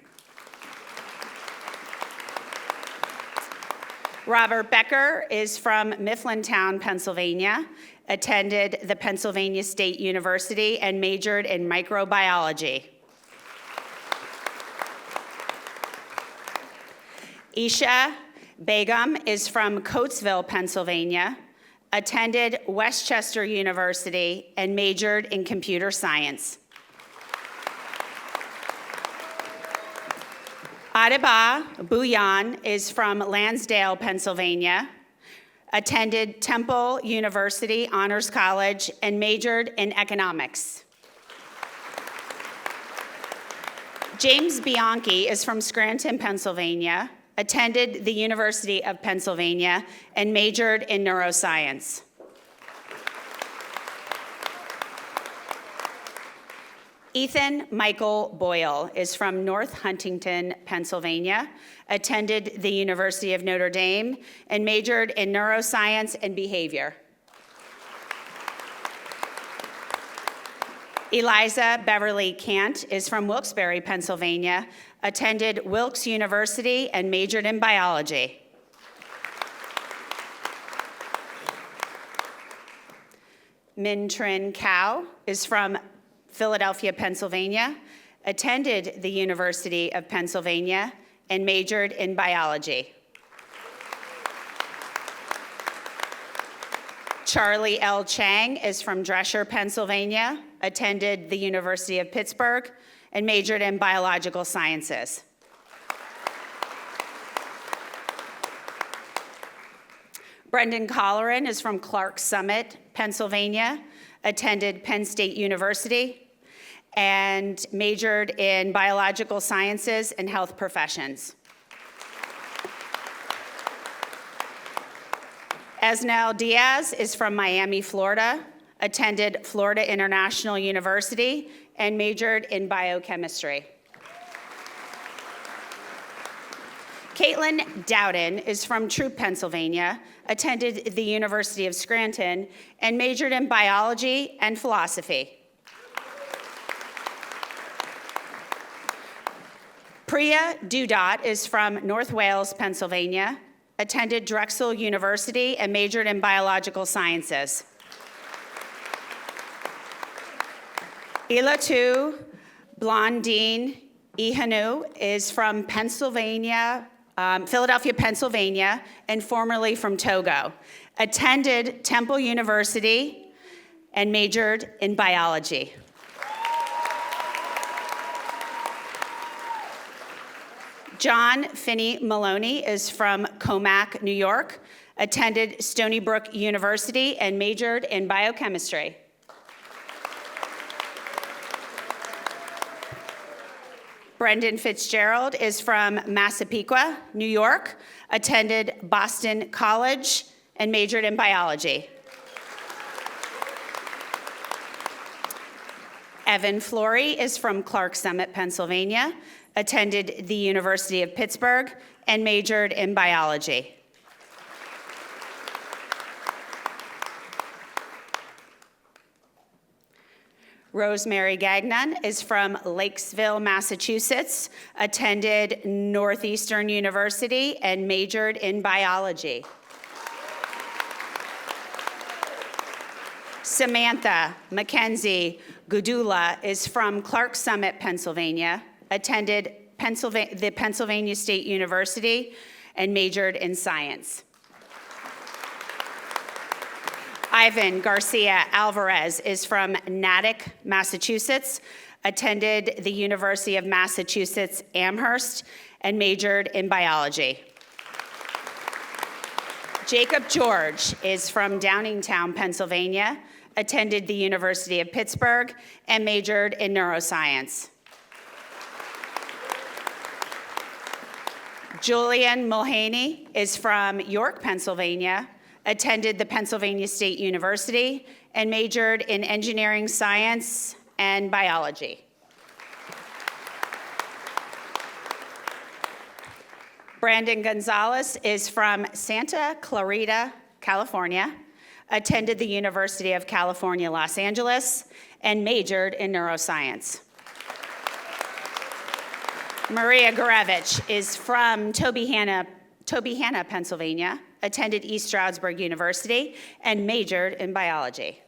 Robert Becker is from Mifflintown, Pennsylvania, attended the Pennsylvania State University, and majored in microbiology. Isha Begum is from Coatesville, Pennsylvania, attended West Chester University, and majored in computer science. Adeba Buyan is from Lansdale, Pennsylvania, attended Temple University Honors College, and majored in economics. James Bianchi is from Scranton, Pennsylvania, attended the University of Pennsylvania, and majored in neuroscience. Ethan Michael Boyle is from North Huntington, Pennsylvania, attended the University of Notre Dame, and majored in neuroscience and behavior. Eliza Beverly Cant is from Wilkes-Barre, Pennsylvania, attended Wilkes University, and majored in biology. Min Trin Cao is from Philadelphia, Pennsylvania, attended the University of Pennsylvania, and majored in biology. Charlie L. Chang is from Dresher, Pennsylvania, attended the University of Pittsburgh, and majored in biological sciences. Brendan Colleran is from Clark Summit, Pennsylvania, attended Penn State University, and majored in biological sciences and health professions. Esnel Diaz is from Miami, Florida, attended Florida International University, and majored in biochemistry. Caitlin Dowden is from Troop, Pennsylvania, attended the University of Scranton, and majored in biology and philosophy. Priya Dudot is from North Wales, Pennsylvania, attended Drexel University, and majored in biological sciences. Ilatu Blondine Ihanu is from Philadelphia, Pennsylvania, and formerly from Togo. Attended Temple University and majored in biology. John Finney Maloney is from Comac, New York, attended Stony Brook University, and majored in biochemistry. Brendan Fitzgerald is from Massapequa, New York, attended Boston College, and majored in biology. Evan Flory is from Clark Summit, Pennsylvania, attended the University of Pittsburgh, and majored in biology. Rosemary Gagnon is from Lakesville, Massachusetts, attended Northeastern University, and majored in biology. Samantha Mackenzie Gudula is from Clark Summit, Pennsylvania, attended the Pennsylvania State University, and majored in science. Ivan Garcia Alvarez is from Natick, Massachusetts, attended the University of Massachusetts Amherst, and majored in biology. Jacob George is from Downingtown, Pennsylvania, attended the University of Pittsburgh, and majored in neuroscience. Julian Mulhaney is from York, Pennsylvania, attended the Pennsylvania State University, and majored in engineering science and biology. Brandon Gonzalez is from Santa Clarita, California, attended the University of California, Los Angeles, and majored in neuroscience. Maria Gurevich is from Tobyhanna, Pennsylvania, attended East Stroudsburg University, and majored in biology.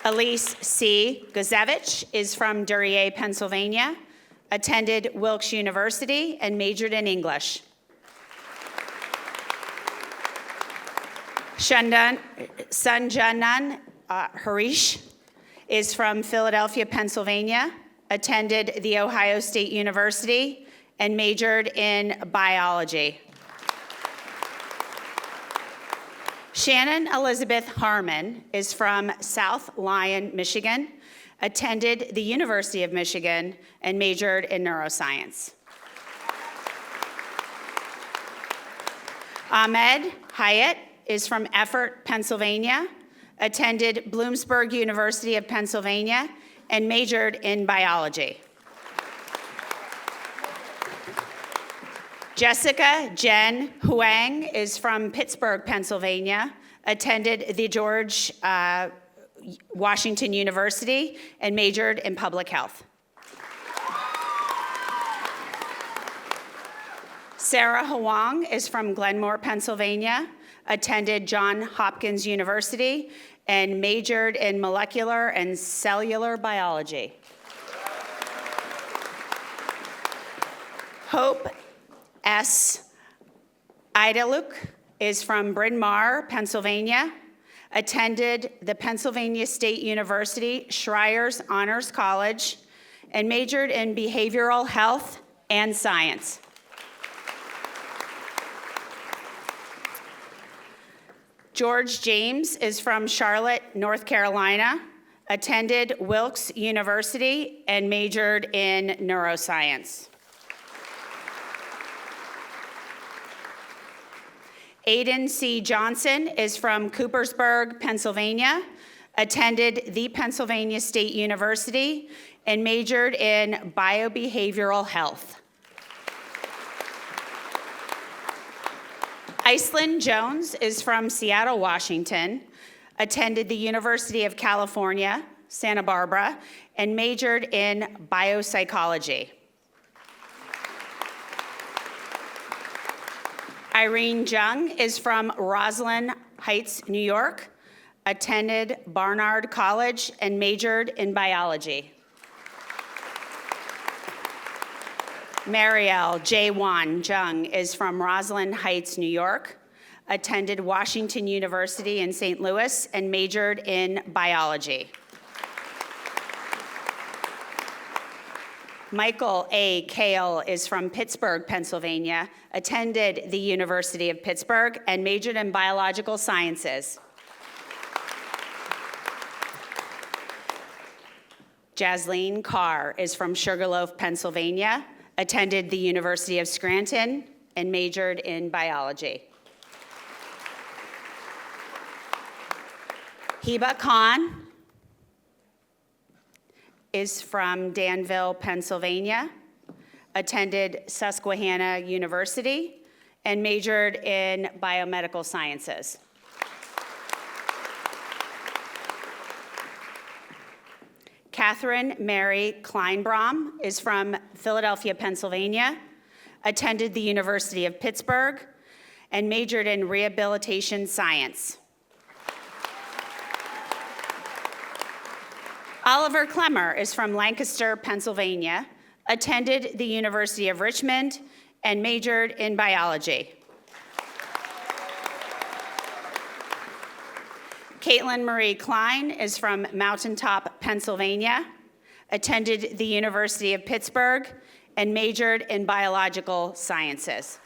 Elise C. Guzevich is from Duryea, Pennsylvania, attended Wilkes University, and majored in English. Sanjanan Harish is from Philadelphia, Pennsylvania, attended The Ohio State University, and majored in biology. Shannon Elizabeth Harmon is from South Lyon, Michigan, attended the University of Michigan, and majored in neuroscience. Ahmed Hyatt is from Effort, Pennsylvania, attended Bloomsburg University of Pennsylvania, and majored in biology. Jessica Jen Huang is from Pittsburgh, Pennsylvania, attended the George Washington University, and majored in public health. Sarah Huang is from Glenmore, Pennsylvania, attended Johns Hopkins University, and majored in molecular and cellular biology. Hope S. Idaluk is from Bryn Mawr, Pennsylvania, attended the Pennsylvania State University Schreier's Honors College, and majored in behavioral health and science. George James is from Charlotte, North Carolina, attended Wilkes University, and majored in neuroscience. Aiden C. Johnson is from Coopersburg, Pennsylvania, attended the Pennsylvania State University, and majored in biobehavioral health. Iceland Jones is from Seattle, Washington, attended the University of California, Santa Barbara, and majored in biopsychology. Irene Jung is from Roslyn Heights, New York, attended Barnard College, and majored in biology. Marielle J. Wan Jung is from Roslyn Heights, New York, attended Washington University in St. Louis, and majored in biology. Michael A. Kale is from Pittsburgh, Pennsylvania, attended the University of Pittsburgh, and majored in biological sciences. Jasleen Carr is from Sugarloaf, Pennsylvania, attended the University of Scranton, and majored in biology. Hiba Khan is from Danville, Pennsylvania, attended Susquehanna University, and majored in biomedical sciences. Catherine Mary Kleinbrom is from Philadelphia, Pennsylvania, attended the University of Pittsburgh, and majored in rehabilitation science. Oliver Clemmer is from Lancaster, Pennsylvania, attended the University of Richmond, and majored in biology. Caitlin Marie Klein is from Mountaintop, Pennsylvania, attended the University of Pittsburgh, and majored in biological sciences.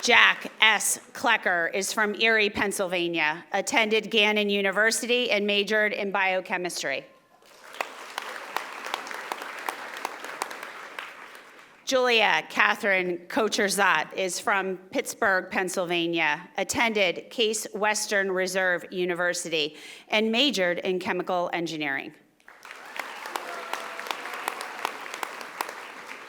Jack S. Klecker is from Erie, Pennsylvania, attended Gannon University, and majored in biochemistry. Julia Catherine Kocherzat is from Pittsburgh, Pennsylvania, attended Case Western Reserve University, and majored in chemical engineering.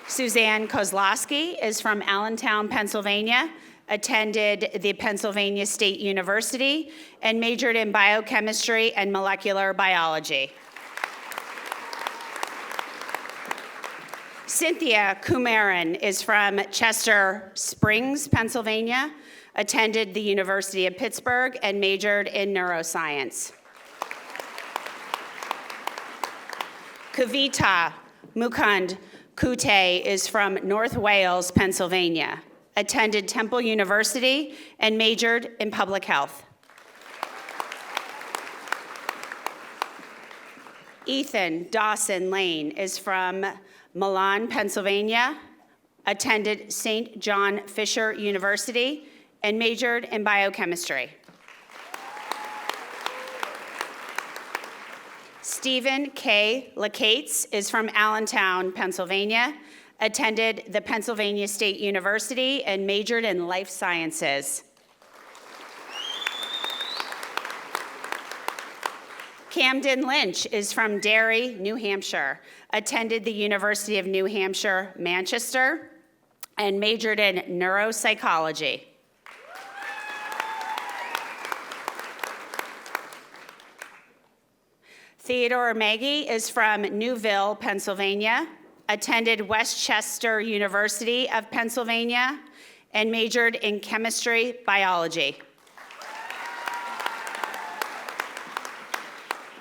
Suzanne Kozlowski is from Allentown, Pennsylvania, attended the Pennsylvania State University, and majored in biochemistry and molecular biology. Cynthia Kumaran is from Chester Springs, Pennsylvania, attended the University of Pittsburgh, and majored in neuroscience. Kavita Mukund Kute is from North Wales, Pennsylvania, attended Temple University, and majored in public health. Ethan Dawson Lane is from Milan, Pennsylvania, attended St. John Fisher University, and majored in biochemistry. Stephen K. Lacates is from Allentown, Pennsylvania, attended the Pennsylvania State University, and majored in life sciences. Camden Lynch is from Derry, New Hampshire, attended the University of New Hampshire, Manchester, and majored in neuropsychology. Theodore Maggie is from Newville, Pennsylvania, attended Westchester University of Pennsylvania, and majored in chemistry biology.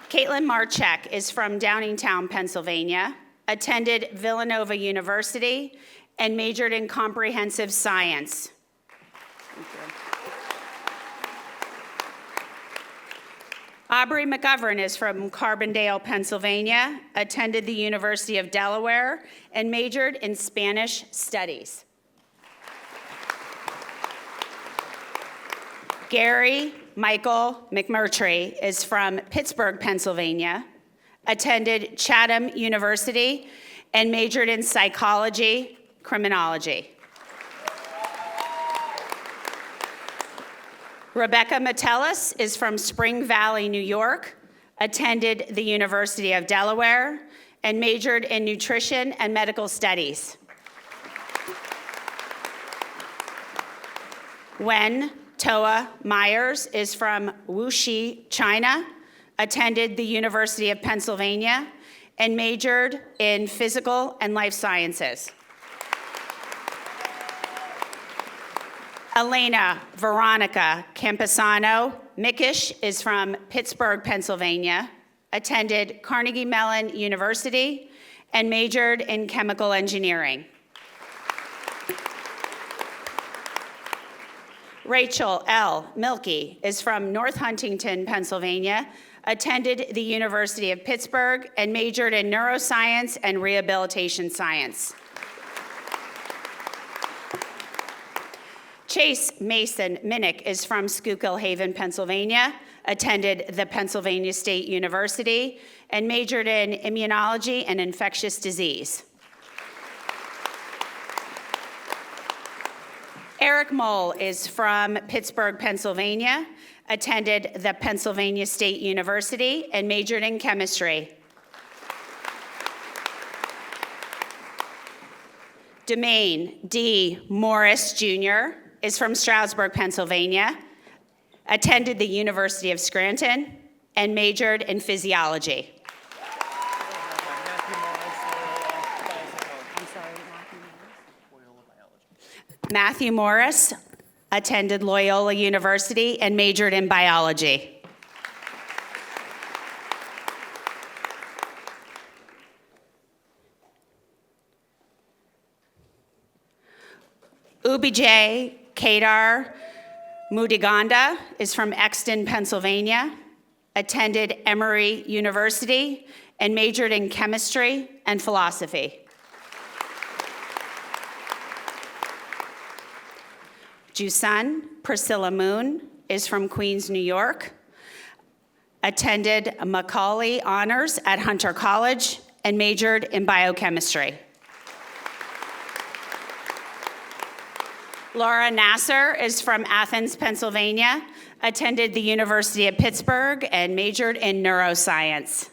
Caitlin Marchek is from Downingtown, Pennsylvania, attended Villanova University, and majored in comprehensive science. Aubrey McGovern is from Carbondale, Pennsylvania, attended the University of Delaware, and majored in Spanish studies. Gary Michael McMurtry is from Pittsburgh, Pennsylvania, attended Chatham University, and majored in psychology, criminology. Rebecca Metellus is from Spring Valley, New York, attended the University of Delaware, and majored in nutrition and medical studies. Wen Toa Myers is from Wuxi, China, attended the University of Pennsylvania, and majored in physical and life sciences. Elena Veronica Campisano Mikish is from Pittsburgh, Pennsylvania, attended Carnegie Mellon University, and majored in chemical engineering. Rachel L. Milkey is from North Huntington, Pennsylvania, attended the University of Pittsburgh, and majored in neuroscience and rehabilitation science. Chase Mason Minnick is from Schuylkill Haven, Pennsylvania, attended the Pennsylvania State University, and majored in immunology and infectious disease. Eric Moll is from Pittsburgh, Pennsylvania, attended the Pennsylvania State University, and majored in chemistry. Domain D. Morris, Jr. is from Stroudsburg, Pennsylvania, attended the University of Scranton, and majored in physiology. Matthew Morris attended Loyola University and majored in biology. Ubijay Kedar Mudiganda is from Exton, Pennsylvania, attended Emory University, and majored in chemistry and philosophy. Jusun Priscilla Moon is from Queens, New York, attended Macaulay Honors at Hunter College, and majored in biochemistry. Laura Nasser is from Athens, Pennsylvania, attended the University of Pittsburgh, and majored in neuroscience.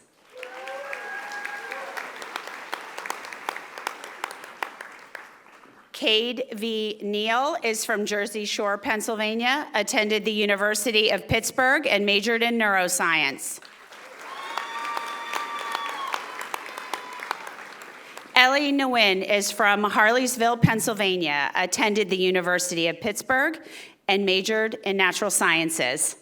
Cade V. Neal is from Jersey Shore, Pennsylvania, attended the University of Pittsburgh, and majored in neuroscience. Ellie Nguyen is from Harleysville, Pennsylvania, attended the University of Pittsburgh, and majored in natural sciences.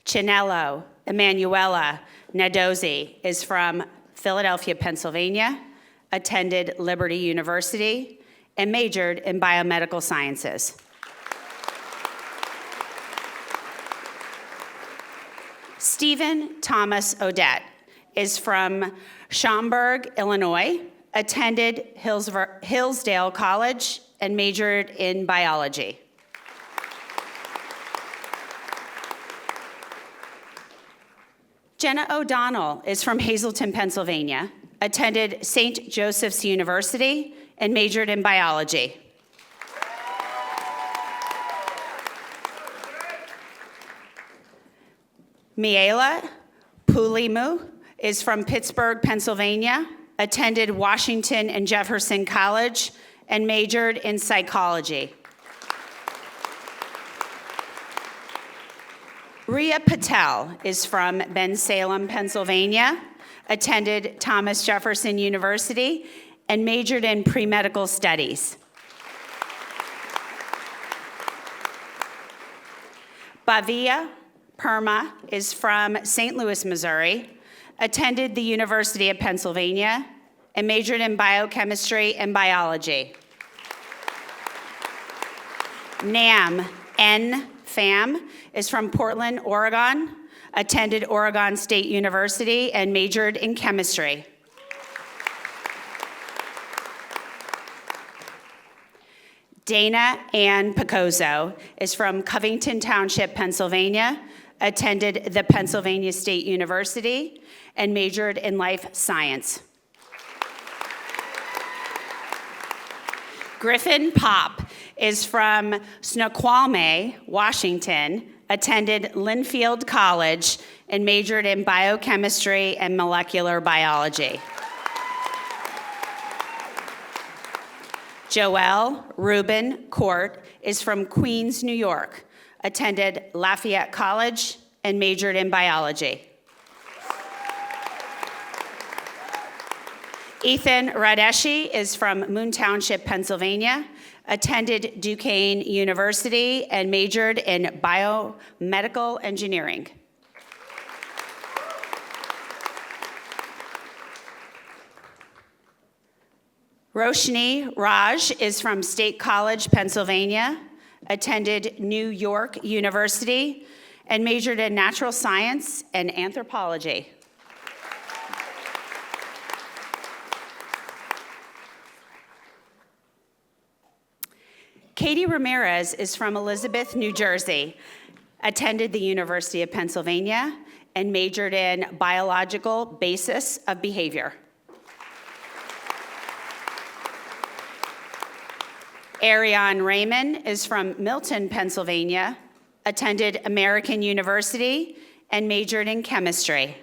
Chinello Emanuela Nadozi is from Philadelphia, Pennsylvania, attended Liberty University, and majored in biomedical sciences. Stephen Thomas Odette is from Schaumburg, Illinois, attended Hillsdale College, and majored in biology. Jenna O'Donnell is from Hazleton, Pennsylvania, attended St. Joseph's University, and majored in biology. Miela Pulimu is from Pittsburgh, Pennsylvania, attended Washington and Jefferson College, and majored in psychology. Ria Patel is from Bensalem, Pennsylvania, attended Thomas Jefferson University, and majored in pre-medical studies. Bhavya Perma is from St. Louis, Missouri, attended the University of Pennsylvania, and majored in biochemistry and biology. Nam N. Pham is from Portland, Oregon, attended Oregon State University, and majored in chemistry. Dana Ann Picozzo is from Covington Township, Pennsylvania, attended the Pennsylvania State University, and majored in life science. Griffin Pop is from Snoqualmie, Washington, attended Linfield College, and majored in biochemistry and molecular biology. Joelle Rubin Court is from Queens, New York, attended Lafayette College, and majored in biology. Ethan Radeshi is from Moon Township, Pennsylvania, attended Duquesne University, and majored in biomedical engineering. Roshni Raj is from State College, Pennsylvania, attended New York University, and majored in natural science and anthropology. Katie Ramirez is from Elizabeth, New Jersey, attended the University of Pennsylvania, and majored in biological basis of behavior. Ariane Raymond is from Milton, Pennsylvania, attended American University, and majored in chemistry.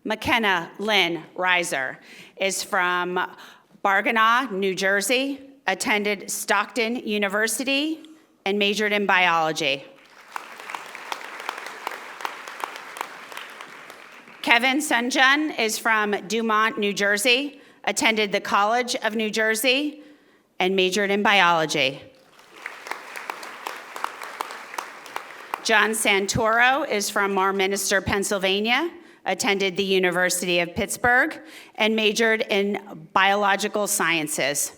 McKenna Lynn Reiser is from Bargana, New Jersey, attended Stockton University, and majored in biology. Kevin Sunjun is from Dumont, New Jersey, attended the College of New Jersey, and majored in biology. John Santoro is from Marminster, Pennsylvania, attended the University of Pittsburgh, and majored in biological sciences.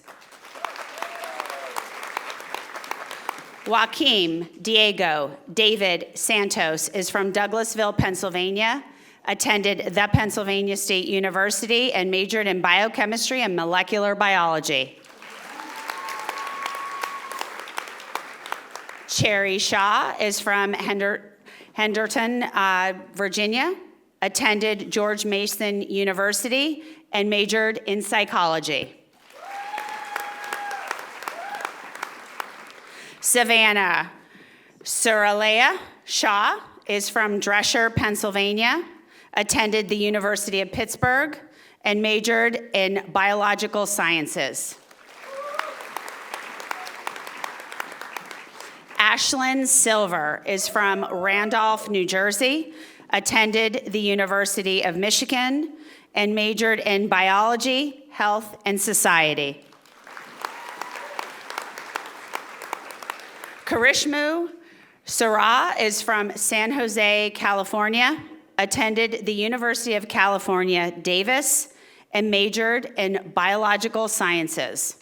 Joaquim Diego David Santos is from Douglasville, Pennsylvania, attended the Pennsylvania State University, and majored in biochemistry and molecular biology. Cherry Shaw is from Henderson, Virginia, attended George Mason University, and majored in psychology. Savannah Suralea Shaw is from Dresher, Pennsylvania, attended the University of Pittsburgh, and majored in biological sciences. Ashlyn Silver is from Randolph, New Jersey, attended the University of Michigan, and majored in biology, health, and society. Karishmu Sarah is from San Jose, California, attended the University of California, Davis, and majored in biological sciences.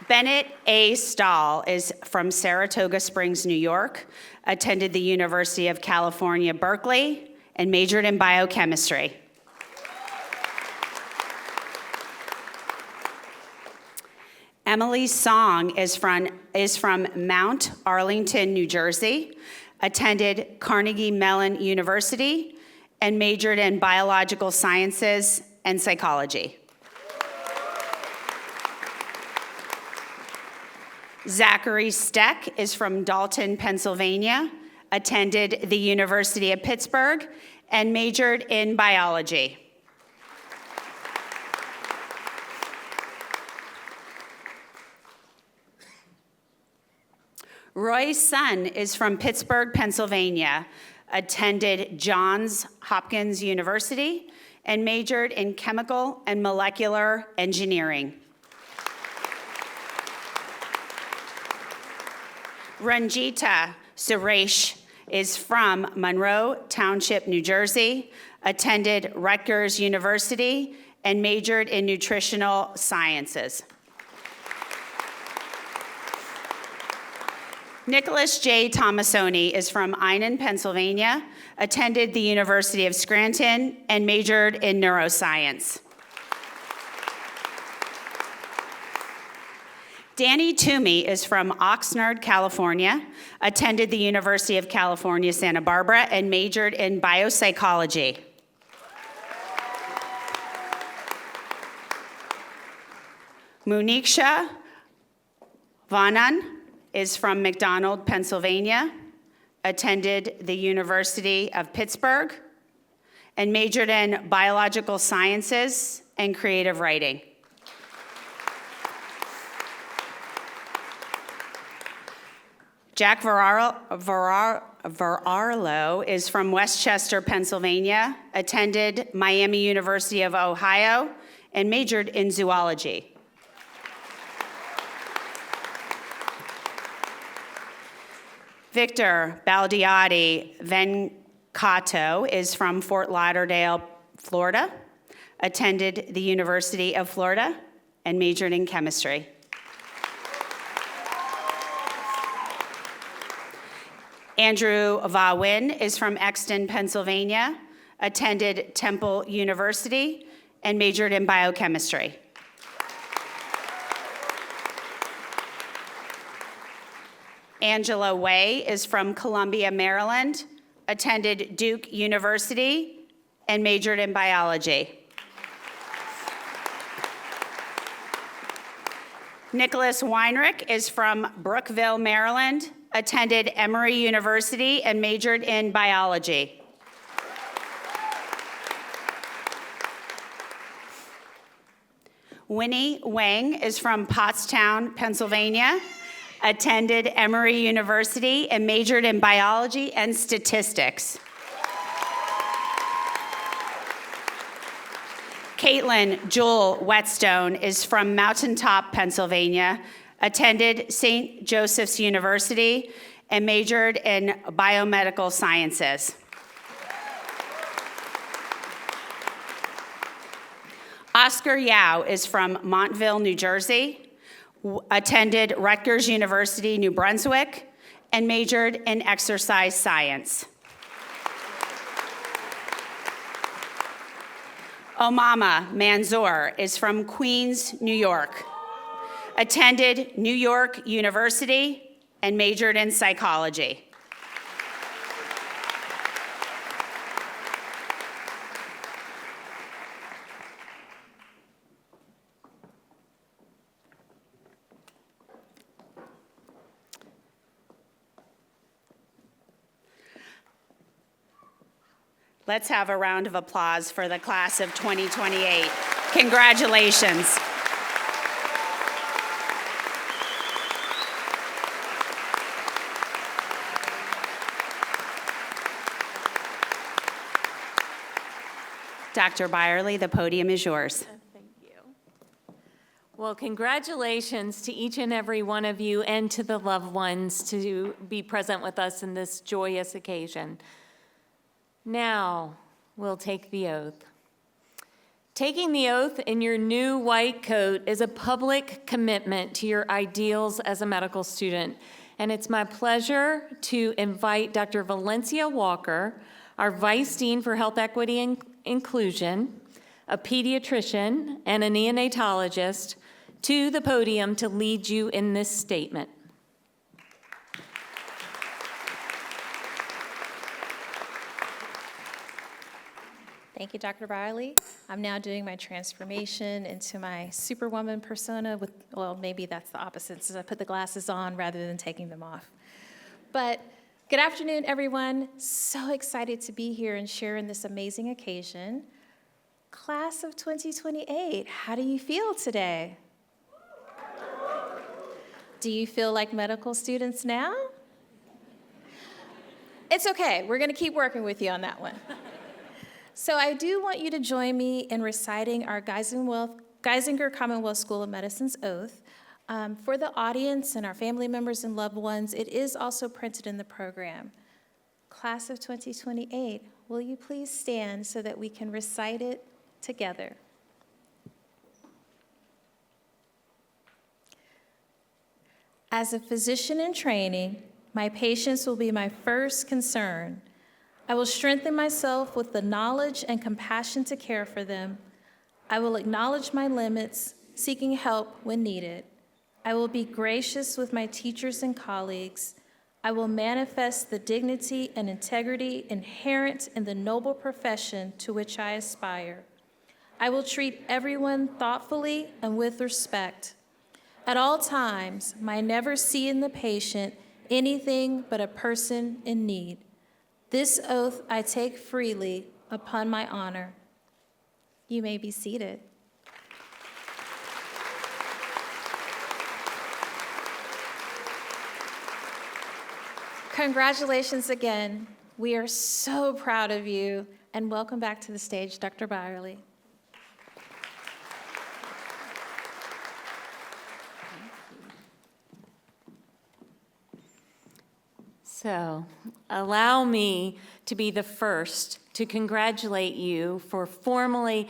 Bennett A. Stahl is from Saratoga Springs, New York, attended the University of California, Berkeley, and majored in biochemistry. Emily Song is from Mount Arlington, New Jersey, attended Carnegie Mellon University, and majored in biological sciences and psychology. Zachary Steck is from Dalton, Pennsylvania, attended the University of Pittsburgh, and majored in biology. Roy Sun is from Pittsburgh, Pennsylvania, attended Johns Hopkins University, and majored in chemical and molecular engineering. Ranjita Suresh is from Monroe Township, New Jersey, attended Rutgers University, and majored in nutritional sciences. Nicholas J. Tomasoni is from Einan, Pennsylvania, attended the University of Scranton, and majored in neuroscience. Danny Toomey is from Oxnard, California, attended the University of California, Santa Barbara, and majored in biopsychology. Muniksha Vanan is from McDonald, Pennsylvania, attended the University of Pittsburgh, and majored in biological sciences and creative writing. Jack Vararlo is from Westchester, Pennsylvania, attended Miami University of Ohio, and majored in zoology. Victor Baldiati Vencato is from Fort Lauderdale, Florida, attended the University of Florida, and majored in chemistry. Andrew Vawin is from Exton, Pennsylvania, attended Temple University, and majored in biochemistry. Angela Way is from Columbia, Maryland, attended Duke University, and majored in biology. Nicholas Weinrich is from Brookville, Maryland, attended Emory University, and majored in biology. Winnie Wang is from Pottstown, Pennsylvania, attended Emory University, and majored in biology and statistics. Caitlin Jewel Whetstone is from Mountaintop, Pennsylvania, attended St. Joseph's University, and majored in biomedical sciences. Oscar Yao is from Montville, New Jersey, attended Rutgers University, New Brunswick, and majored in exercise science. Omama Manzoor is from Queens, New York, attended New York University, and majored in psychology. Let's have a round of applause for the class of 2028. Congratulations. Dr. Byerly, the podium is yours. Thank you. Well, congratulations to each and every one of you and to the loved ones to be present with us in this joyous occasion. Now, we'll take the oath. Taking the oath in your new white coat is a public commitment to your ideals as a medical student, and it's my pleasure to invite Dr. Valencia Walker, our Vice Dean for Health Equity and Inclusion, a pediatrician, and a neonatologist, to the podium to lead you in this statement. Thank you, Dr. Byerly. I'm now doing my transformation into my superwoman persona with, well, maybe that's the opposite, since I put the glasses on rather than taking them off. But good afternoon, everyone. So excited to be here and share in this amazing occasion. Class of 2028, how do you feel today? Do you feel like medical students now? It's okay, we're gonna keep working with you on that one. So I do want you to join me in reciting our Geisinger Commonwealth School of Medicine's oath. For the audience and our family members and loved ones, it is also printed in the program. Class of 2028, will you please stand so that we can recite it together? As a physician in training, my patients will be my first concern. I will strengthen myself with the knowledge and compassion to care for them. I will acknowledge my limits, seeking help when needed. I will be gracious with my teachers and colleagues. I will manifest the dignity and integrity inherent in the noble profession to which I aspire. I will treat everyone thoughtfully and with respect. At all times, I never see in the patient anything but a person in need. This oath I take freely upon my honor. You may be seated. Congratulations again. We are so proud of you, and welcome back to the stage, Dr. Byerly. So, allow me to be the first to congratulate you formally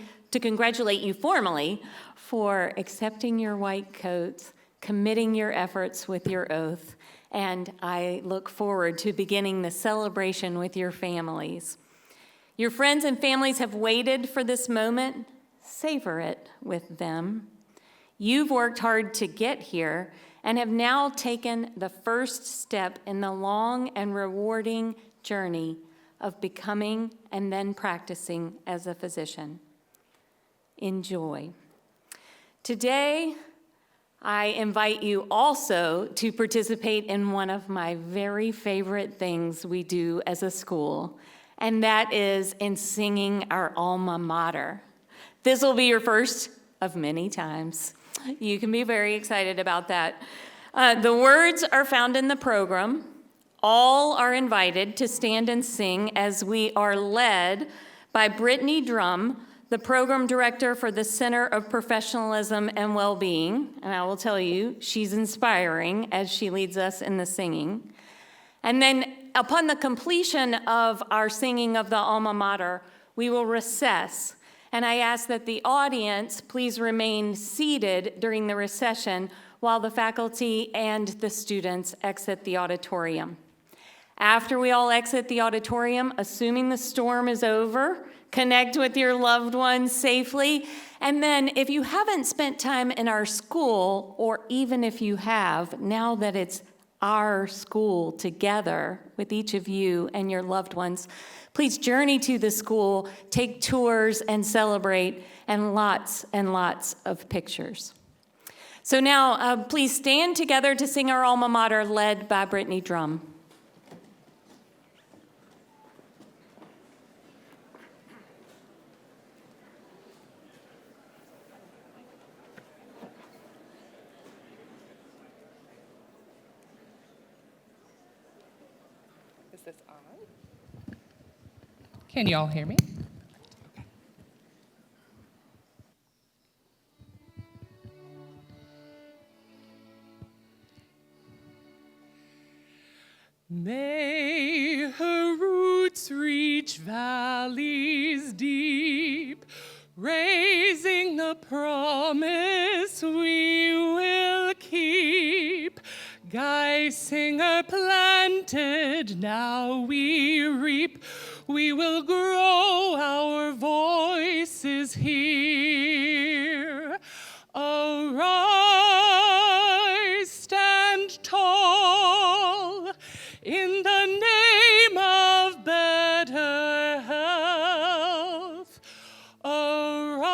for accepting your white coats, committing your efforts with your oath, and I look forward to beginning the celebration with your families. Your friends and families have waited for this moment. Savor it with them. You've worked hard to get here, and have now taken the first step in the long and rewarding journey of becoming and then practicing as a physician. Enjoy. Today, I invite you also to participate in one of my very favorite things we do as a school, and that is in singing our alma mater. This will be your first of many times. You can be very excited about that. The words are found in the program. All are invited to stand and sing as we are led by Brittany Drum, the program director for the Center of Professionalism and Wellbeing. And I will tell you, she's inspiring as she leads us in the singing. And then upon the completion of our singing of the alma mater, we will recess. And I ask that the audience please remain seated during the recession while the faculty and the students exit the auditorium. After we all exit the auditorium, assuming the storm is over, connect with your loved ones safely. And then if you haven't spent time in our school, or even if you have, now that it's our school together with each of you and your loved ones, please journey to the school, take tours and celebrate, and lots of pictures. So now please stand together to sing our alma mater led by Brittany Drum. Is this on? Can you all hear me? May her roots reach valleys deep, raising the promise we will keep. Geisinger planted, now we reap. We will grow, our voices hear. Arise, stand tall, in the name of better health. Arise,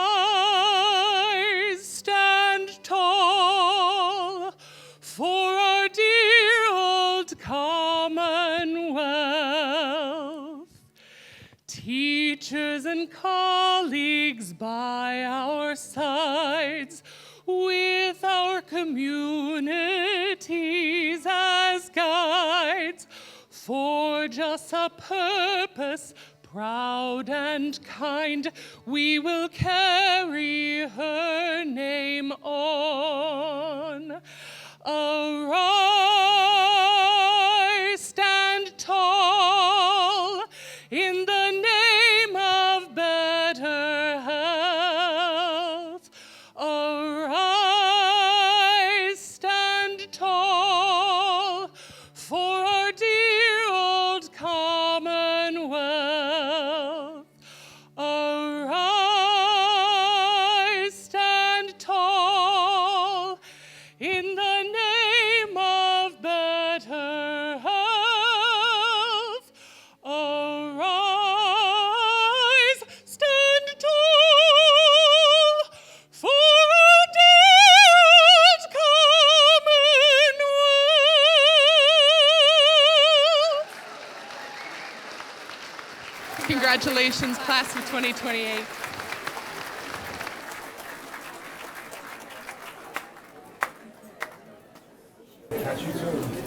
stand tall, for our dear old Commonwealth. Teachers and colleagues by our sides, with our communities as guides, forge us a purpose proud and kind. We will carry her name on. Arise, stand tall, in the name of better health. Arise, stand tall, for our dear old Commonwealth. Arise, stand tall, in the name of better health. Arise, stand tall, for our dear old Commonwealth. Congratulations, class of 2028. Catch you soon.